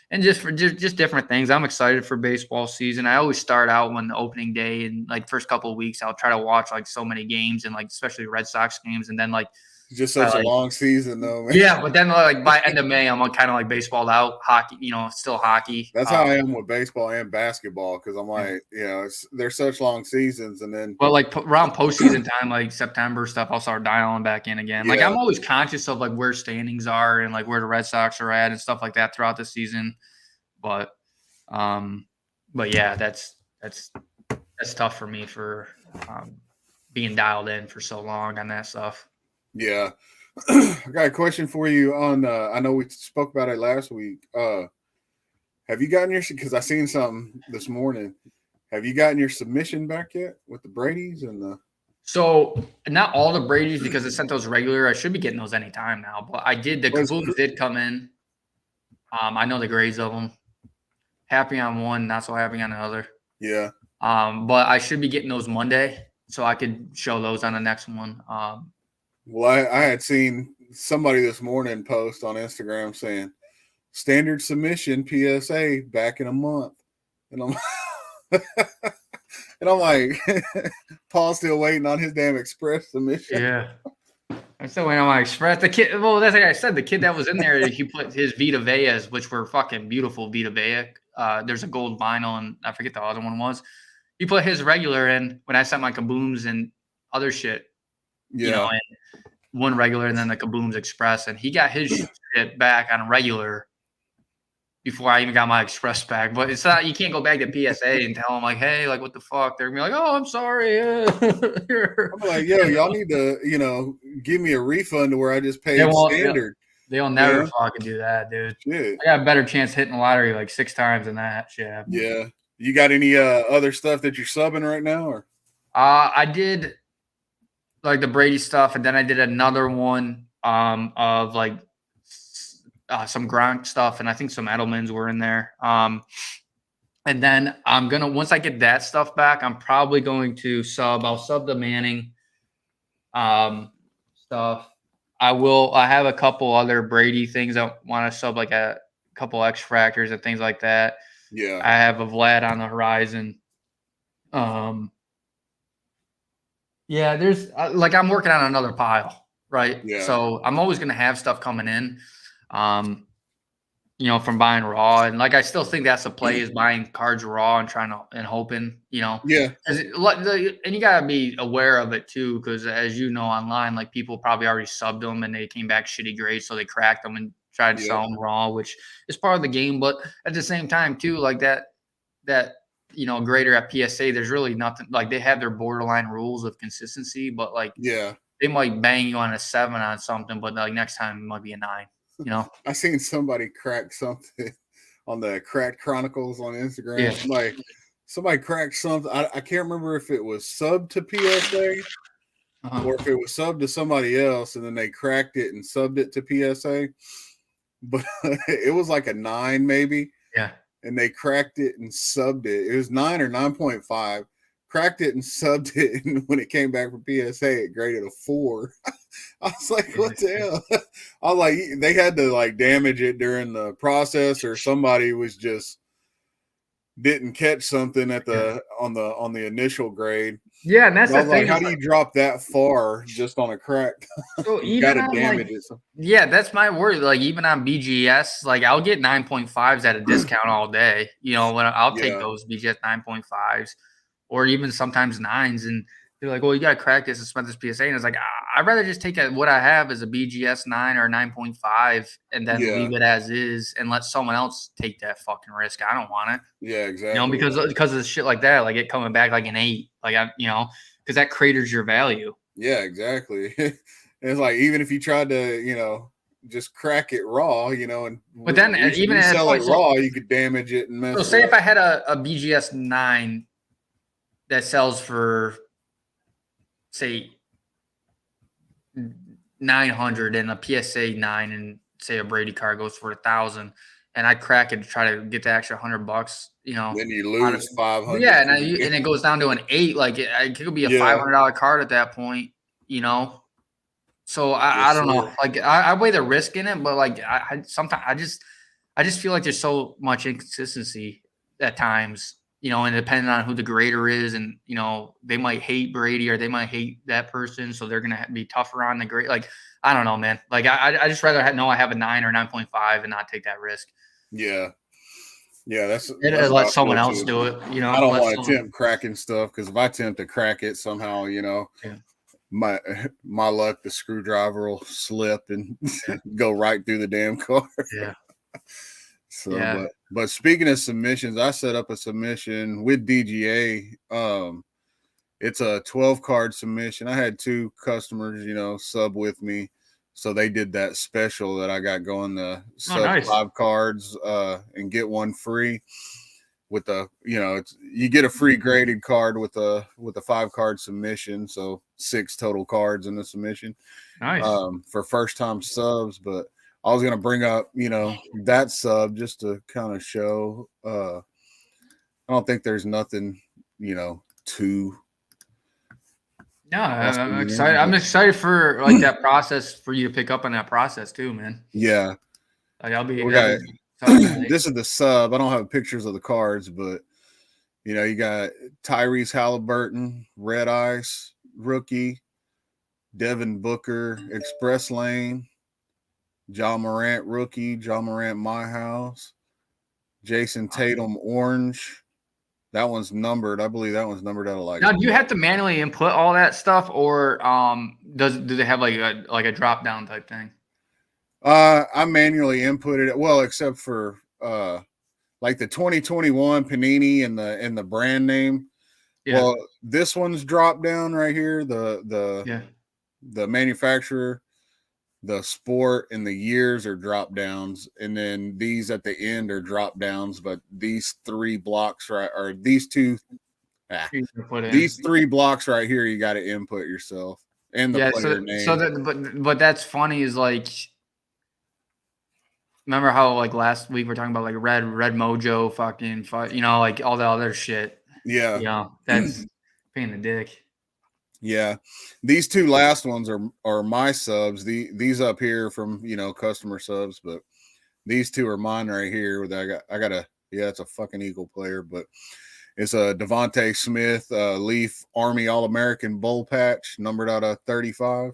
and just for just different things. I'm excited for baseball season. I always start out when the opening day and like first couple of weeks, I'll try to watch like so many games and like especially Red Sox games, and then like. Just such a long season, though, man. Yeah, but then like by end of May, I'm kind of like baseballed out. Hockey, still hockey. That's how I am with baseball and basketball because I'm like, they're such long seasons, and then. But like around postseason time, like September stuff, I'll start dialing back in again. Like I'm always conscious of like where standings are and like where the Red Sox are at and stuff like that throughout the season. But yeah, that's tough for me for being dialed in for so long on that stuff. Yeah. I got a question for you on I know we spoke about it last week. Have you gotten because I seen something this morning. Have you gotten your submission back yet with the Brady's and the So not all the Brady's because I sent those regular. I should be getting those anytime now, but I did. The Kabooms did come in. I know the grades of them. Happy on one, not so happy on the other. Yeah. But I should be getting those Monday, so I could show those on the next one. Well, I had seen somebody this morning post on Instagram saying standard submission PSA back in a month. And I'm like, Paul's still waiting on his damn express submission. Yeah. I'm still waiting on my express. The kid, well, that's like I said, the kid that was in there, he put his Vita Veas, which were fucking beautiful Vita Vea. There's a gold vinyl, and I forget the other one was. He put his regular in when I sent my Kabooms and other shit. Yeah. And one regular and then the Kabooms Express, and he got his shit back on regular before I even got my express back. But it's not, you can't go back to PSA and tell them like, hey, like what the fuck? They're gonna be like, oh, I'm sorry. I'm like, yo, y'all need to, give me a refund to where I just paid standard. They'll never fucking do that, dude. Shit. I got a better chance hitting the lottery like 6 times than that shit. Yeah. You got any other stuff that you're subbing right now, or? I did like the Brady stuff, and then I did another one of like some Gronk stuff, and I think some Edelmans were in there. And then I'm gonna, once I get that stuff back, I'm probably going to I'll sub the Manning stuff. I have a couple other Brady things I want to sub, like a couple X Fractors and things like that. Yeah. I have a Vlad on the horizon. Yeah, there's like, I'm working on another pile, right? Yeah. So I'm always going to have stuff coming in, from buying raw. And like, I still think that's the play, is buying cards raw and hoping, Yeah. And you got to be aware of it too, because as you know, online, like people probably already subbed them and they came back shitty grades, so they cracked them and tried to sell them raw, which is part of the game. But at the same time too, like that grader at PSA, there's really nothing, like they have their borderline rules of consistency, but like, they might bang you on a 7 on something, but like next time it might be a 9. I seen somebody crack something on the Cracked Chronicles on Instagram. Yeah. Somebody cracked something. I can't remember if it was subbed to PSA or if it was subbed to somebody else, and then they cracked it and subbed it to PSA. But it was like a 9 maybe. Yeah. And they cracked it and subbed it. It was 9 or 9.5. Cracked it and subbed it, and when it came back from PSA, it graded a 4. I was like, what the hell? I was like, they had to like damage it during the process, or somebody was just didn't catch something at on the initial grade. Yeah, and that's the thing. Like, how do you drop that far just on a crack? So you gotta damage it. Yeah, that's my worry. Like even on BGS, like I'll get 9.5s at a discount all day. When I'll take those BGS 9.5s. Or even sometimes 9s, and they're like, well, you got to crack this and spend this PSA. And it's like, I'd rather just take what I have as a BGS 9 or 9.5 and then leave it as is and let someone else take that fucking risk. I don't want it. Yeah, exactly. Because of shit like that, like it coming back like an 8, like because that craters your value. Yeah, exactly. It's like, even if you tried to, just crack it raw, but then even if sell it raw, you could damage it and mess. So say if I had a BGS 9 that sells for, say, 900, and a PSA 9, and say a Brady card goes for 1,000, and I crack it to try to get the extra $100, then you lose 500. Yeah, and it goes down to an 8. Like it could be a $500 card at that point. So I don't know. Like I weigh the risk in it, but like sometimes I just feel like there's so much inconsistency at times. And depending on who the grader is, and, they might hate Brady or they might hate that person. So they're going to be tougher on the grade. Like, I don't know, man. Like, I just rather know I have a 9 or 9.5 and not take that risk. Yeah. Yeah. That's let someone else do it. I don't want to attempt cracking stuff, because if I attempt to crack it somehow, my luck, the screwdriver will slip and go right through the damn card. Yeah. So, but speaking of submissions, I set up a submission with DGA. It's a 12 card submission. I had 2 customers, sub with me. So they did that special that I got going, the sub 5 cards and get one free with you get a free graded card with a 5 card submission. So 6 total cards in the submission. Nice. For first time subs, but I was going to bring up, that sub just to kind of show. I don't think there's nothing, too. No, I'm excited. I'm excited for like that process, for you to pick up on that process too, man. Yeah. Like I'll be. This is the sub. I don't have pictures of the cards, but you got Tyrese Halliburton, Red Ice, rookie, Devin Booker, Express Lane, John Morant rookie, John Morant My House, Jason Tatum orange. That one's numbered. I believe that one's numbered out of like. Now, do you have to manually input all that stuff, or do they have like a drop down type thing? I manually inputted it. Well, except for like the 2021 Panini and the brand name. Yeah. Well, this one's dropped down right here. The manufacturer, the sport, and the years are drop downs, and then these at the end are drop downs. But these 3 blocks or these 2, these 3 blocks right here, you got to input yourself and the player name. So that, but that's funny is like, remember how like last week we're talking about like Red Mojo, fucking, like all the other shit. Yeah, that's pain in the dick. Yeah, these 2 last ones are my subs. These up here from customer subs, but these 2 are mine right here. That I got a it's a fucking Eagle player, but it's a Devontae Smith Leaf Army All-American Bowl patch, numbered out of 35,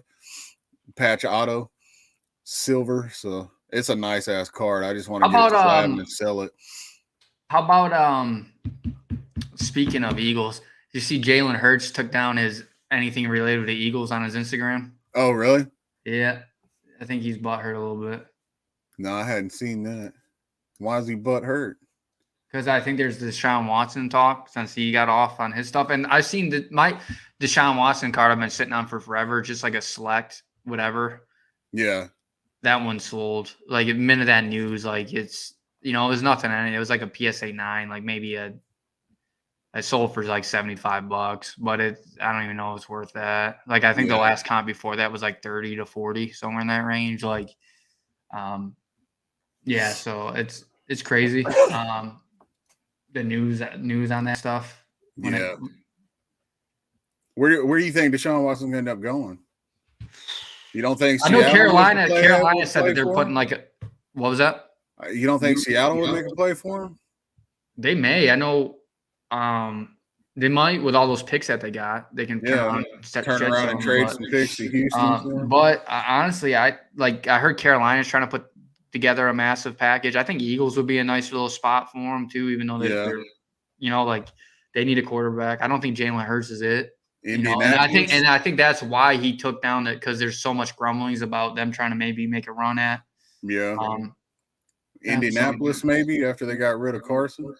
patch auto, silver. So it's a nice ass card. I just want to get it slab and sell it. How about speaking of Eagles, you see Jalen Hurts took down his anything related to Eagles on his Instagram? Oh, really? Yeah. I think he's butt hurt a little bit. No, I hadn't seen that. Why is he butt hurt? Because I think there's Deshaun Watson talk since he got off on his stuff. And I've seen my Deshaun Watson card I've been sitting on for forever, just like a select whatever. Yeah. That one sold. Like the minute that news, like it's, it was nothing. It was like a PSA 9, like maybe I sold for like $75, but I don't even know if it's worth that. Like I think the last comp before that was like 30 to 40, somewhere in that range. Like, so it's crazy. The news on that stuff. Where do you think Deshaun Watson's gonna end up going? You don't think Seattle? I know Carolina said that they're putting what was that? You don't think Seattle would make a play for him? They may. I know. They might with all those picks that they got. They can turn around and trade some picks to Houston. But honestly, I heard Carolina's trying to put together a massive package. I think Eagles would be a nice little spot for them too, even though they're they need a quarterback. I don't think Jalen Hurts is it. And I think that's why he took down that, because there's so much grumblings about them trying to maybe make a run at. Yeah. Indianapolis maybe after they got rid of Carson.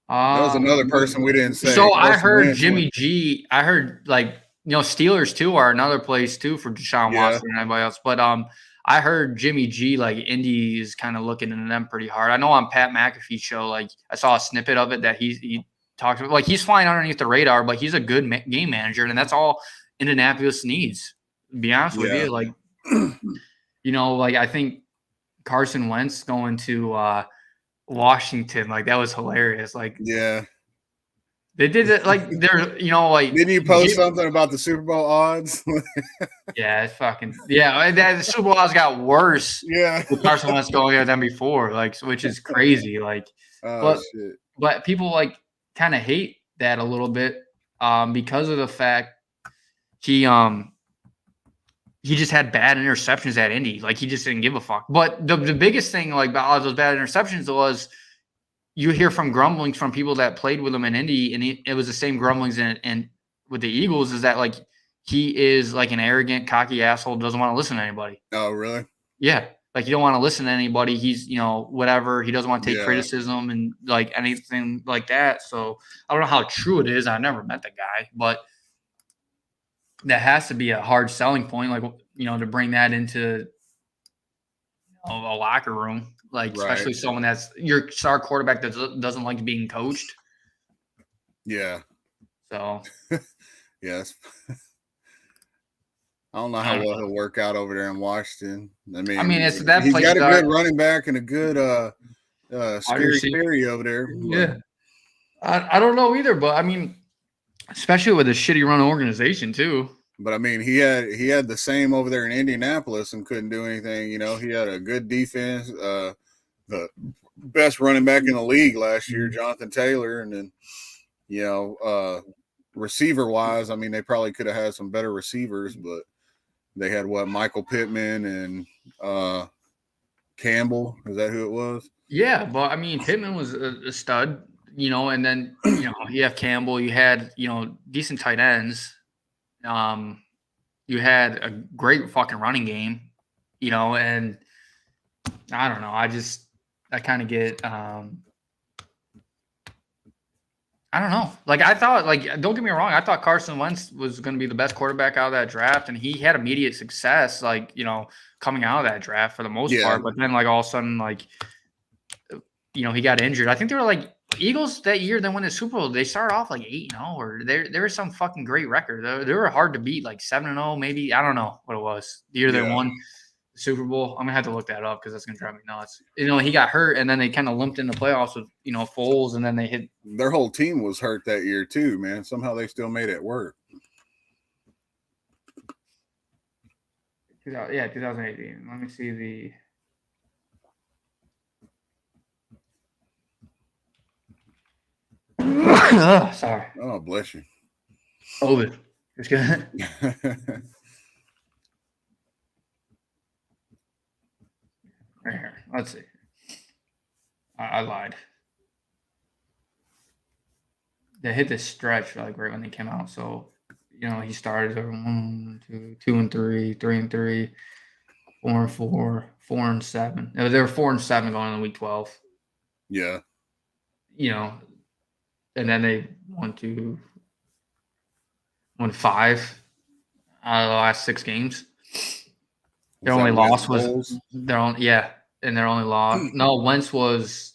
That was another person we didn't say. So I heard Jimmy G. I heard Steelers too are another place too for Deshaun Watson and everybody else. But I heard Jimmy G, like Indy is kind of looking into them pretty hard. I know on Pat McAfee's show, like I saw a snippet of it that he talked about, like he's flying underneath the radar, but he's a good game manager, and that's all Indianapolis needs. To be honest with you, like like I think Carson Wentz going to Washington, like that was hilarious. Like they did it like they're like didn't you post something about the Super Bowl odds? It's fucking the Super Bowl odds got worse with Carson Wentz going there than before, like, which is crazy. Like but people like kind of hate that a little bit because of the fact he just had bad interceptions at Indy. Like, he just didn't give a fuck. But the biggest thing, like, about all those bad interceptions was you hear from grumblings from people that played with him in Indy, and it was the same grumblings and with the Eagles, is that, like, he is, like, an arrogant, cocky asshole, doesn't want to listen to anybody. Oh, really? Yeah. Like, he don't want to listen to anybody. He's, whatever. He doesn't want to take criticism and, like, anything like that. So, I don't know how true it is. I never met the guy. But that has to be a hard selling point, like, to bring that into a locker room, like especially someone that's your star quarterback that doesn't like being coached. Yeah. So. Yes. I don't know how well he'll work out over there in Washington. I mean, it's that he's place got a good running back and a good scary over there. Yeah. I don't know either, but I mean, especially with a shitty run organization too. But I mean, he had the same over there in Indianapolis and couldn't do anything. He had a good defense, the best running back in the league last year, Jonathan Taylor, and then receiver wise, I mean, they probably could have had some better receivers, but they had Michael Pittman and Campbell. Is that who it was? Yeah, but I mean, Pittman was a stud. And then, you have Campbell, you had, decent tight ends. You had a great fucking running game, and I don't know. I kind of get I don't know. Like I thought, like don't get me wrong, I thought Carson Wentz was going to be the best quarterback out of that draft, and he had immediate success, like coming out of that draft for the most part. But then, like all of a sudden, like he got injured. I think they were like Eagles that year. Then won the Super Bowl, they started off like 8-0, or there was some fucking great record. They were hard to beat, like 7-0, maybe. I don't know what it was. The year they won the Super Bowl. I'm gonna have to look that up because that's gonna drive me nuts. He got hurt, and then they kind of limped in the playoffs with Foles, and then they hit. Their whole team was hurt that year too, man. Somehow they still made it work. 2018. Let me see the. Oh, sorry. Oh, bless you. COVID. Just kidding. Here, let's see. I lied. They hit this stretch like right when they came out. So, he started 1, 2, 2-3, 3-3, 4-4, 4-7. They were 4-7 going in week 12. Yeah. And then they won 5 out of the last 6 games. Their only loss was and their only loss. No, Wentz was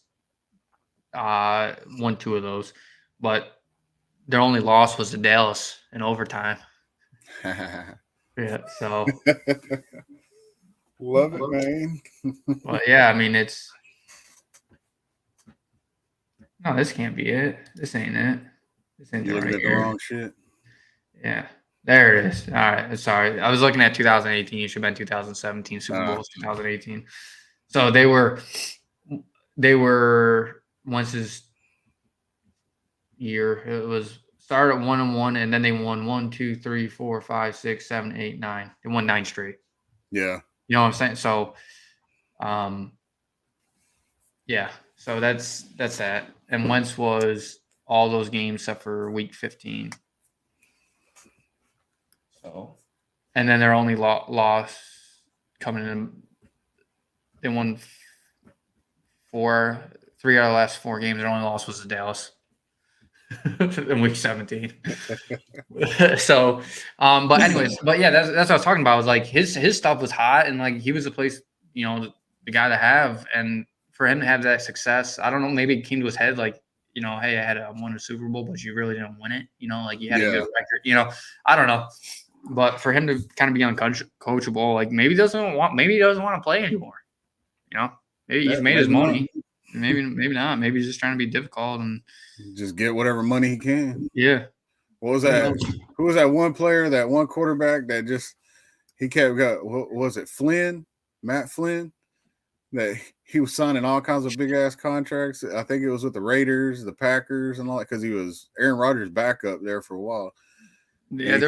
won 2 of those, but their only loss was to Dallas in overtime. Yeah, so love it, man. Well, yeah, I mean it's. No, this can't be it. This ain't it. This ain't you looking right at here. the wrong shit. Yeah, there it is. All right, sorry, I was looking at 2018. It should have been 2017. Super Bowl 2018. So they were Wentz's year. It was started at 1-1, and then they won 1, 2, 3, 4, 5, 6, 7, 8, 9. They won 9 straight. Yeah. You know what I'm saying? So, yeah. So that's that. And Wentz was all those games except for week 15. So, and then their only loss coming in, they won 3 out of the last 4 games. Their only loss was to Dallas in week 17. So, but anyways, but yeah, that's what I was talking about. Was like his stuff was hot, and like he was the place, the guy to have, and for him to have that success, I don't know, maybe it came to his head like, hey, I won a Super Bowl, but you really didn't win it. Like you had a good record. I don't know, but for him to kind of be uncoachable, like maybe he doesn't want to play anymore. Maybe he's made his money. Maybe not. Maybe he's just trying to be difficult and just get whatever money he can. Yeah. What was that? Who was that one player, that one quarterback that just he kept got? What was it? Matt Flynn. That he was signing all kinds of big ass contracts. I think it was with the Raiders, the Packers, and all that because he was Aaron Rodgers' backup there for a while. Yeah, it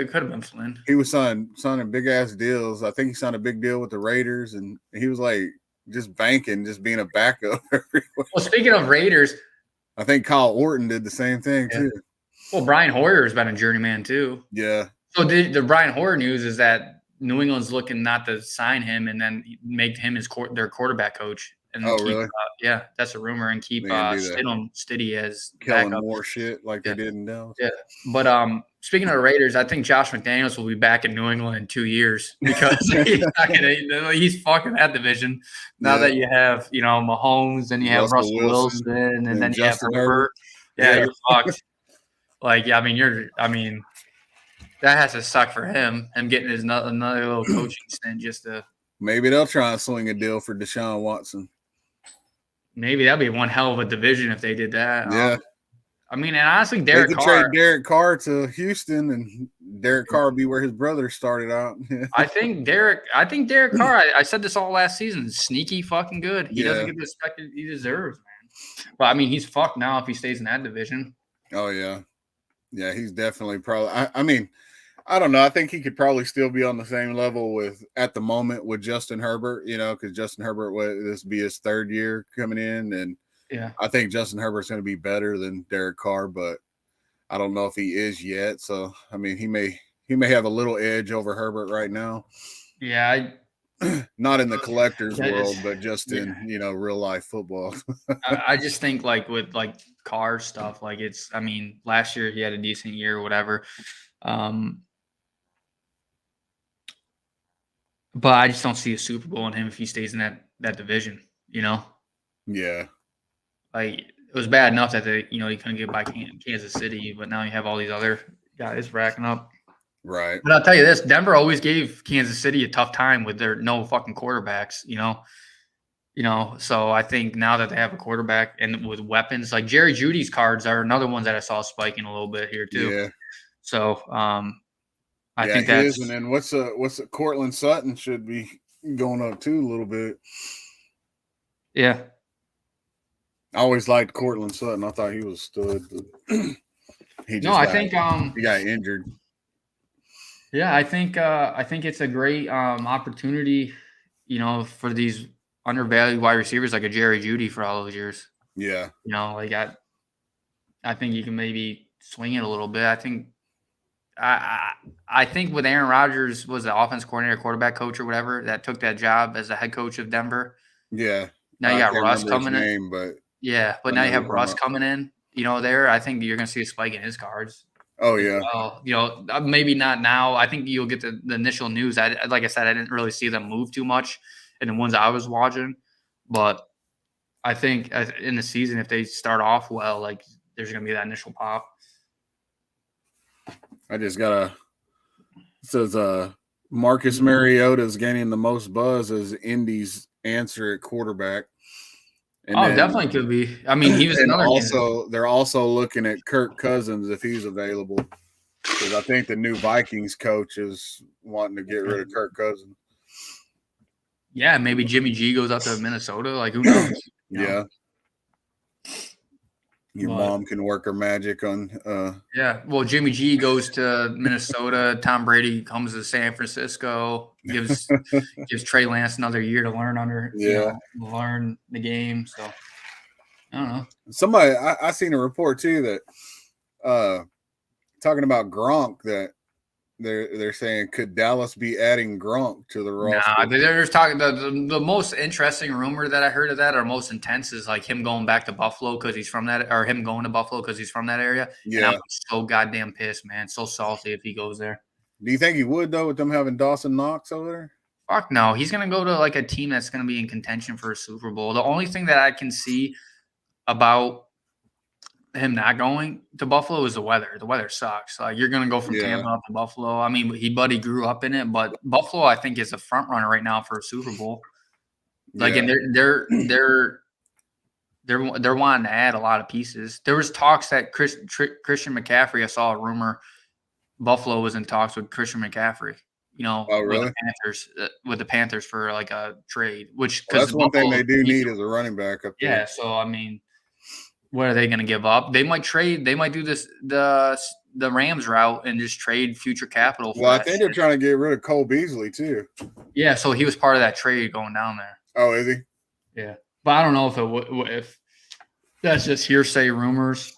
could have been Flynn. He was signing big ass deals. I think he signed a big deal with the Raiders, and he was like just banking, just being a backup everywhere. Well, speaking of Raiders, I think Kyle Orton did the same thing too. Well, Brian Hoyer's been a journeyman too. Yeah. So the Brian Hoyer news is that New England's looking not to sign him and then make him their quarterback coach. And really? Yeah, that's a rumor, and keep Stidham as killing backup. more shit like they did in Dallas. Yeah, but speaking of Raiders, I think Josh McDaniels will be back in New England in 2 years because he's fucking that division. Now that you have Mahomes, and you have Russell Wilson, and then you have Herbert. Yeah, you're fucked. Like, I mean, that has to suck for him getting his another little coaching stint just to. Maybe they'll try and swing a deal for Deshaun Watson. Maybe that'd be one hell of a division if they did that. Yeah. I mean, and honestly, Derek Carr. Trade Derek Carr to Houston, and Derek Carr would be where his brother started out. I think Derek Carr, I said this all last season, sneaky fucking good. He doesn't get the respect he deserves, man. But I mean, he's fucked now if he stays in that division. Oh, yeah. Yeah, he's definitely probably I mean, I don't know. I think he could probably still be on the same level at the moment with Justin Herbert, because Justin Herbert, this be his 3rd year coming in, and I think Justin Herbert's going to be better than Derek Carr, but I don't know if he is yet. So, I mean, he may have a little edge over Herbert right now. Yeah, not in the collector's That is- world, but just yeah. in real life football. I just think like with like car stuff, like I mean, last year he had a decent year or whatever. But I just don't see a Super Bowl in him if he stays in that division, Yeah, Like it was bad enough that he couldn't get by Kansas City, but now you have all these other guys racking up. right. But I'll tell you this, Denver always gave Kansas City a tough time with their no fucking quarterbacks, So I think now that they have a quarterback and with weapons, like Jerry Judy's cards are another ones that I saw spiking a little bit here too. Yeah. So I think his, that's and then what's Cortland Sutton should be going up too a little bit. yeah. I always liked Cortland Sutton. I thought he was stud. He got injured. Yeah, I think it's a great opportunity, for these undervalued wide receivers like a Jerry Judy for all those years. Yeah. Like I think you can maybe swing it a little bit. I think with Aaron Rodgers was the offense coordinator, quarterback coach, or whatever that took that job as the head coach of Denver. Yeah. Now you got Russ coming in. But now you have Russ coming in. There, I think you're going to see a spike in his cards. Oh yeah. Well, maybe not now. I think you'll get the initial news. Like I said, I didn't really see them move too much in the ones I was watching, but I think in the season, if they start off well, like there's going to be that initial pop. I just got it says Marcus Mariota is gaining the most buzz as Indy's answer at quarterback. And definitely could be. I mean, he was another. They're also looking at Kirk Cousins if he's available, because I think the new Vikings coach is wanting to get rid of Kirk Cousins. Yeah, maybe Jimmy G goes out to Minnesota. Like, who knows? Yeah. Your mom can work her magic on. Yeah. Well, Jimmy G goes to Minnesota. Tom Brady comes to San Francisco. Gives Trey Lance another year to learn learn the game. So I don't know. Somebody I seen a report too that talking about Gronk, that they're saying, could Dallas be adding Gronk to the roster? Nah, they're talking the most interesting rumor that I heard of that, or most intense, is like him going back to Buffalo because he's from that, or him going to Buffalo because he's from that area. Yeah, and I'm so goddamn pissed, man. So salty if he goes there. Do you think he would though, with them having Dawson Knox over there? Fuck no, he's gonna go to like a team that's gonna be in contention for a Super Bowl. The only thing that I can see about him not going to Buffalo is the weather. The weather sucks. Like, you're gonna go from Tampa up to Buffalo. I mean, he grew up in it, but Buffalo, I think, is a front runner right now for a Super Bowl. Like, and they're wanting to add a lot of pieces. There was talks that Christian McCaffrey. I saw a rumor Buffalo was in talks with Christian McCaffrey. Really? With the Panthers for like a trade, which that's one thing they do need is a running back up there. Yeah, so I mean, what are they going to give up? They might trade. They might do the Rams route and just trade future capital. Well, I think they're trying to get rid of Cole Beasley too. Yeah, so he was part of that trade going down there. Oh, is he? Yeah, but I don't know if that's just hearsay rumors.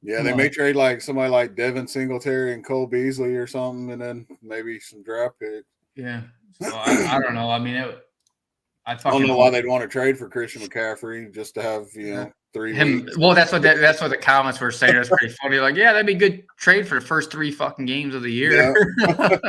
Yeah, they may trade like somebody like Devin Singletary and Cole Beasley or something, and then maybe some draft picks. Yeah, so I don't know. I mean, I don't know why they'd want to trade for Christian McCaffrey just to have 3 weeks. Well, that's what the comments were saying. That's pretty funny. Like, yeah, that'd be a good trade for the first 3 fucking games of the year. Yeah.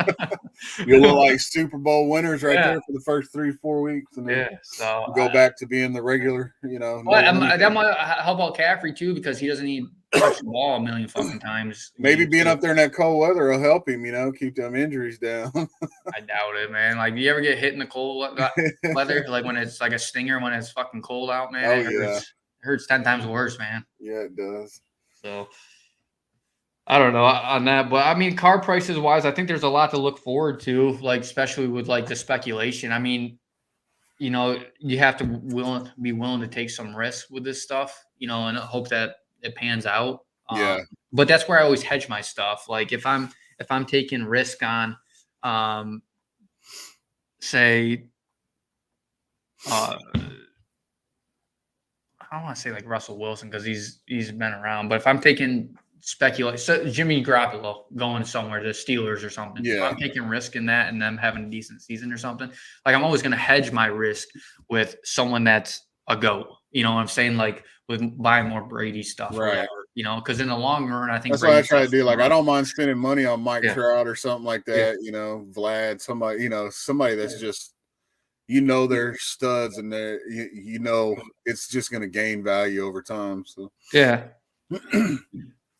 You'll look like Super Bowl winners there for the first 3-4 weeks, and then so go back to being the regular. That might help out Caffrey too, because he doesn't need to touch the ball a million fucking times. Maybe being up there in that cold weather will help him. Keep them injuries down. I doubt it, man. Like, do you ever get hit in the cold weather? Like when it's like a stinger when it's fucking cold out, man. It hurts 10 times worse, man. Yeah, it does. So I don't know on that, but I mean, car prices wise, I think there's a lot to look forward to, like especially with like the speculation. I mean, you have to be willing to take some risk with this stuff, and hope that it pans out. But that's where I always hedge my stuff. Like if I'm taking risk on, say, I don't want to say like Russell Wilson because he's been around, but if I'm taking speculate. So Jimmy Garoppolo going somewhere, the Steelers or something. If Yeah. I'm taking risk in that and them having a decent season or something, like I'm always going to hedge my risk with someone that's a GOAT. You know what I'm saying? Like with buying more Brady stuff or Right. whatever, you know, because in the long run, I think That's what I Brady try to stuff's do. Like, I fun. don't mind spending money on Mike Yeah. Trout or something like Yeah. that. You know, Vlad, somebody, somebody that's just, you know, they're studs and they're, you know, it's just going to gain value over time. So, Yeah.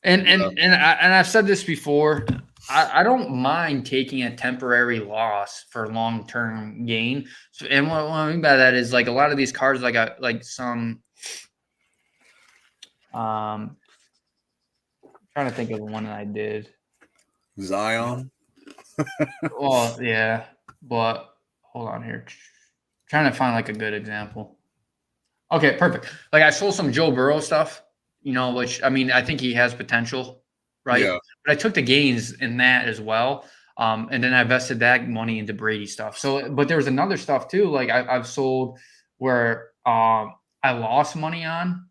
And I've said this before. I don't mind taking a temporary loss for long term gain. So, and what I mean by that is like a lot of these cards, like some. Trying to think of the one that I did. Zion. Well, yeah, but hold on here. Trying to find like a good example. Okay, perfect. Like I sold some Joe Burrow stuff, you know, which I mean, I think he has potential, right? Yeah. But I took the gains in that as well. And then I invested that money into Brady stuff. So, but there was another stuff too. Like I've sold where I lost money on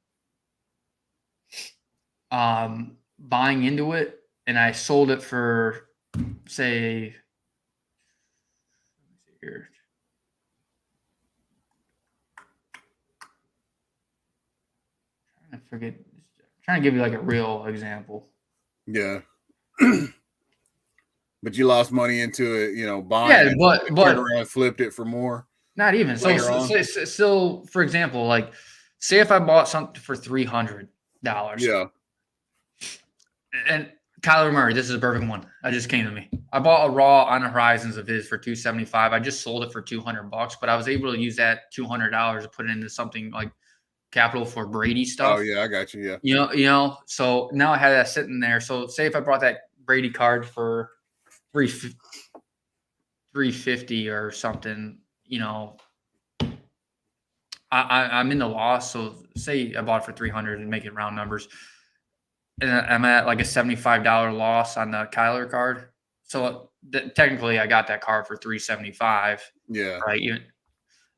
buying into it, and I sold it for say here. I forget. Trying to give you like a real example. Yeah. But you lost money into it, you know, buying Yeah, it, but turned around and flipped it for more. not even. So, Later on. so for example, like say if I bought something for $300, Yeah. and Kyler Murray, this is a perfect one. I just came to me. I bought a raw on the horizons of his for $275. I just sold it for $200, but I was able to use that $200 to put it into something like capital for Brady stuff. Oh yeah, I got you. Yeah. You know. So now I had that sitting there. So say if I brought that Brady card for $350 or something, you know, I'm in the loss. So say I bought it for 300 and make it round numbers, and I'm at like a $75 loss on the Kyler card. So technically, I got that card for $375, Yeah. right?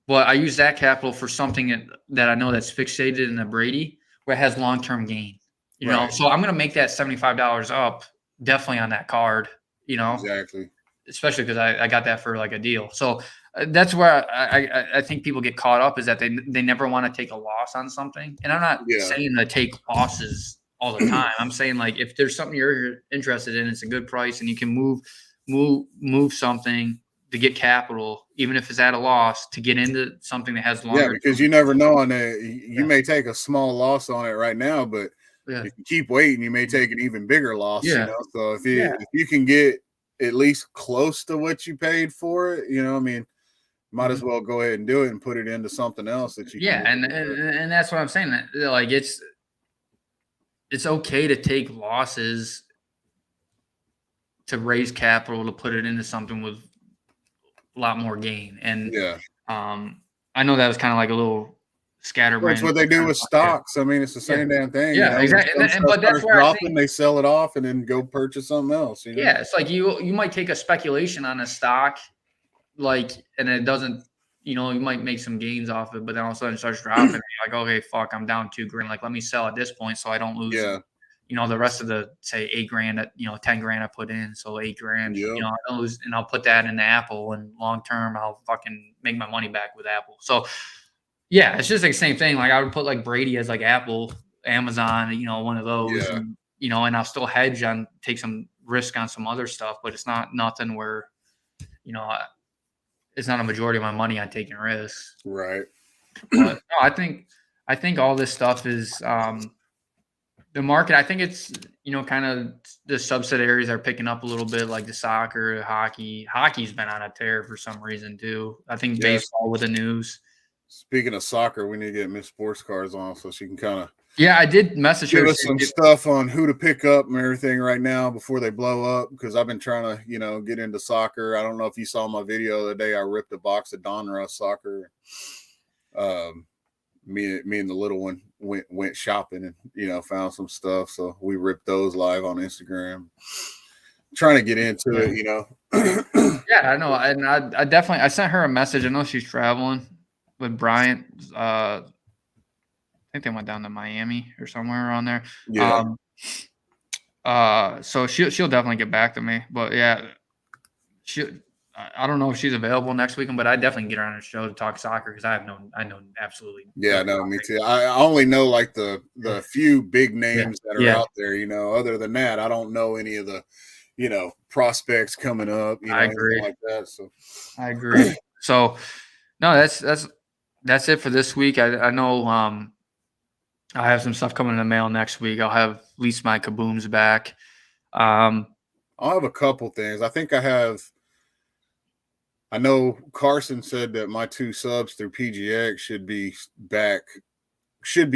But I use that capital for something that I know that's fixated in the Brady, where it has long term gain. You know, Right. so I'm going to make that $75 up definitely on that card. You know, Exactly. especially because I got that for like a deal. So that's where I think people get caught up is that they never want to take a loss on something. And I'm not saying to take losses all the time. I'm saying like if there's something you're interested in, it's a good price and you can move something to get capital, even if it's at a loss, to get into something that has longer. Yeah, because you never know on it. You may take a small loss on it right now, but if you keep waiting, you may take an even bigger loss. Yeah. You know, so if you can get at least close to what you paid for it, you know, I mean, might as well go ahead and do it and put it into something else that you can. And that's what I'm saying. Like it's okay to take losses to raise capital to put it into something with a lot more gain. And I know that was kind of like a little scatterbrained. That's what they do with stocks. I mean, it's the same damn thing. Yeah, you know? Exactly. But that's where dropping, they sell it off and then go purchase something else. You know? Yeah, it's like you might take a speculation on a stock, like, and it doesn't. You know, you might make some gains off it, but then all of a sudden it starts dropping. And you're like, okay, fuck, I'm down $2,000. Like, let me sell at this point so I don't lose. You know, the rest of the say $8,000 that, you know, 10 grand I put in, so $8,000. You know, I don't lose, and I'll put that in Apple, and long term I'll fucking make my money back with Apple. So yeah, it's just like the same thing. Like I would put like Brady as like Apple, Amazon, you know, one of those, and, you know, and I'll still hedge on, take some risk on some other stuff, but it's not nothing where, you know, it's not a majority of my money on taking risks. Right. But no, I think all this stuff is the market. I think it's, you know, kind of the subsidiaries are picking up a little bit, like the soccer, hockey. Hockey's been on a tear for some reason too. I think baseball with the news. Speaking of soccer, we need to get Miss Sports Cards on so she can kind of I did message her. Give us some stuff on who to pick up and everything right now before they blow up, because I've been trying to, you know, get into soccer. I don't know if you saw my video the day I ripped a box of Donruss soccer. Me and the little one went shopping and, you know, found some stuff. So we ripped those live on Instagram. Trying to get into it, you know. I know. And I definitely, I sent her a message. I know she's traveling with Bryant. I think they went down to Miami or somewhere around there. So she'll definitely get back to me. But yeah, I don't know if she's available next weekend, but I definitely get her on a show to talk soccer because I know absolutely Yeah, no, me too. I only know like the few big names that are Yeah. out there. Other than that, I don't know any of the prospects coming up. I Anything agree. like that. So I agree. So no, that's it for this week. I know I have some stuff coming in the mail next week. I'll have at least my kabooms back. I'll have a couple things. I know Carson said that my 2 subs through PGX should be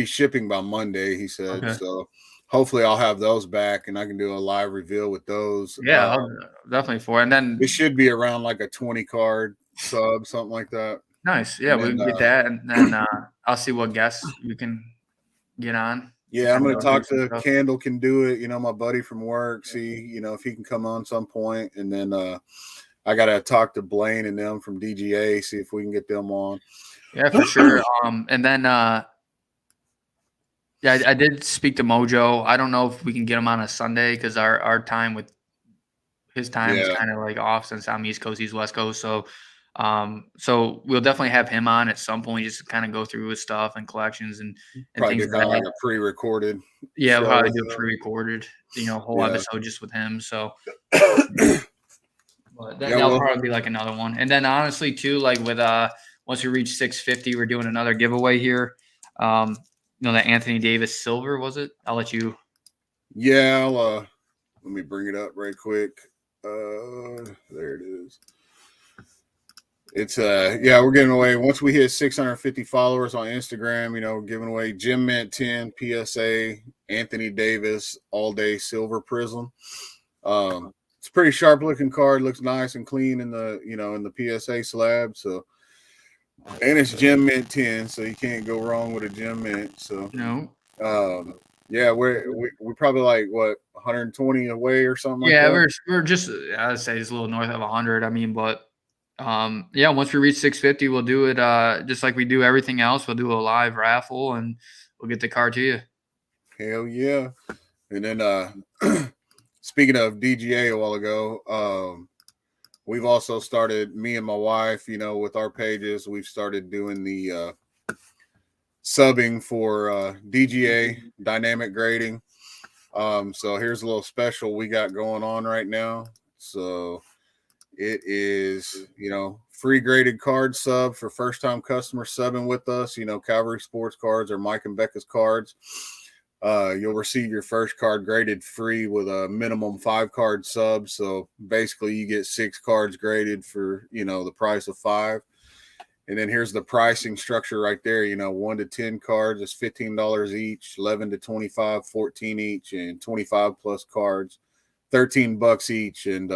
shipping by Monday, he said. Okay. So hopefully I'll have those back and I can do a live reveal with those. Yeah, I'll definitely for it. And then it should be around like a 20 card sub, something like that. nice. Yeah, we can get that, and then I'll see what guests we can get on. Yeah, I'm going to talk to Candle can do it. My buddy from work, see, if he can come on some point. And then I got to talk to Blaine and them from DGA, see if we can get them on. Yeah, for sure. And then, yeah, I did speak to Mojo. I don't know if we can get him on a Sunday because our time with his time is kind of like off since I'm East Coast, he's West Coast. So, so we'll definitely have him on at some point just to kind of go through his stuff and collections and probably things like a pre-recorded. Yeah, we'll probably do a pre-recorded, whole episode just with him. So, but that'll probably be like another one. And then honestly, too, like with once we reach 650, we're doing another giveaway here. The Anthony Davis silver, was it? I'll let you. Yeah, let me bring it up right quick. There it is. It's we're giving away once we hit 650 followers on Instagram, we're giving away Gym Mint 10 PSA Anthony Davis all day silver prism. It's a pretty sharp looking card, looks nice and clean in the in the PSA slab. So and it's Gym Mint 10, so you can't go wrong with a Gym Mint. So no. Yeah, we're probably like what 120 away or something. Yeah, like that. we're just I'd say it's a little north of 100. I mean, but yeah, once we reach 650, we'll do it just like we do everything else. We'll do a live raffle and we'll get the card to you. Hell yeah! And then speaking of DGA a while ago, we've also started, me and my wife, with our pages, we've started doing the subbing for DGA dynamic grading. So here's a little special we got going on right now. So it is, free graded card sub for first time customers subbing with us, Cavalry Sports cards or Mike and Becca's cards. You'll receive your first card graded free with a minimum 5 card sub. So basically you get 6 cards graded for, the price of 5. And then here's the pricing structure right there. 1 to 10 cards is $15 each, 11 to 25, 14 each, and 25 plus cards, $13 each. And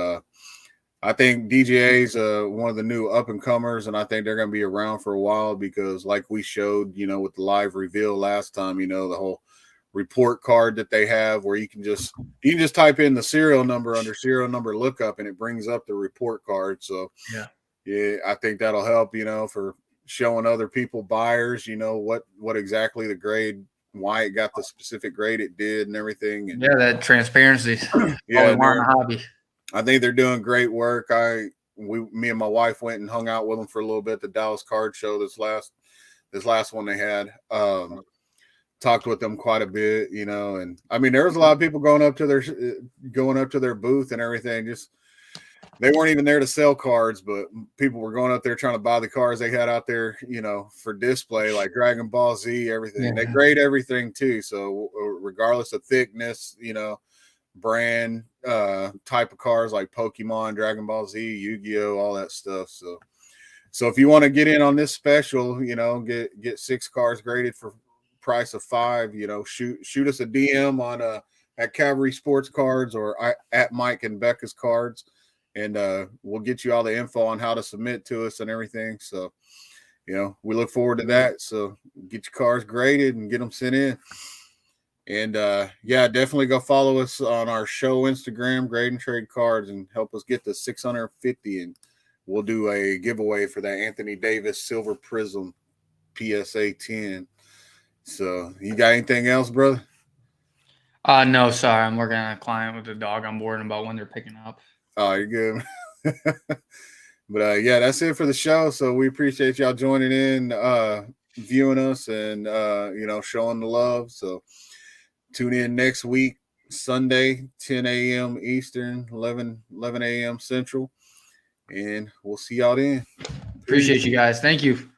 I think DGA is one of the new up and comers, and I think they're going to be around for a while because, like we showed, with the live reveal last time, the whole report card that they have where you can just type in the serial number under serial number lookup and it brings up the report card. So yeah, I think that'll help, for showing other people, buyers, what exactly the grade, why it got the specific grade it did and everything. And yeah, that transparency. Yeah, in the hobby. I think they're doing great work. Me and my wife went and hung out with them for a little bit at the Dallas Card Show this last one they had. Talked with them quite a bit, and I mean there was a lot of people going up to their booth and everything. Just they weren't even there to sell cards, but people were going up there trying to buy the cards they had out there, for display, like Dragon Ball Z, everything. Yeah. They grade everything too. So regardless of thickness, brand, type of cards like Pokemon, Dragon Ball Z, Yu-Gi-Oh, all that stuff. So if you want to get in on this special, get 6 cards graded for price of 5, shoot us a DM on at Cavalry Sports Cards or at Mike and Becca's Cards. And we'll get you all the info on how to submit to us and everything. So, we look forward to that. So get your cars graded and get them sent in. And, definitely go follow us on our show Instagram, Grade and Trade Cards, and help us get to 650. And we'll do a giveaway for that Anthony Davis Silver Prism PSA 10. So you got anything else, brother? No, sorry. I'm working on a client with a dog on board about when they're picking up. Oh, you're good. But yeah, that's it for the show. So we appreciate y'all joining in, viewing us, and showing the love. So tune in next week, Sunday, 10 a.m. Eastern, 11 a.m. Central, and we'll see y'all then. Appreciate you guys. Thank you.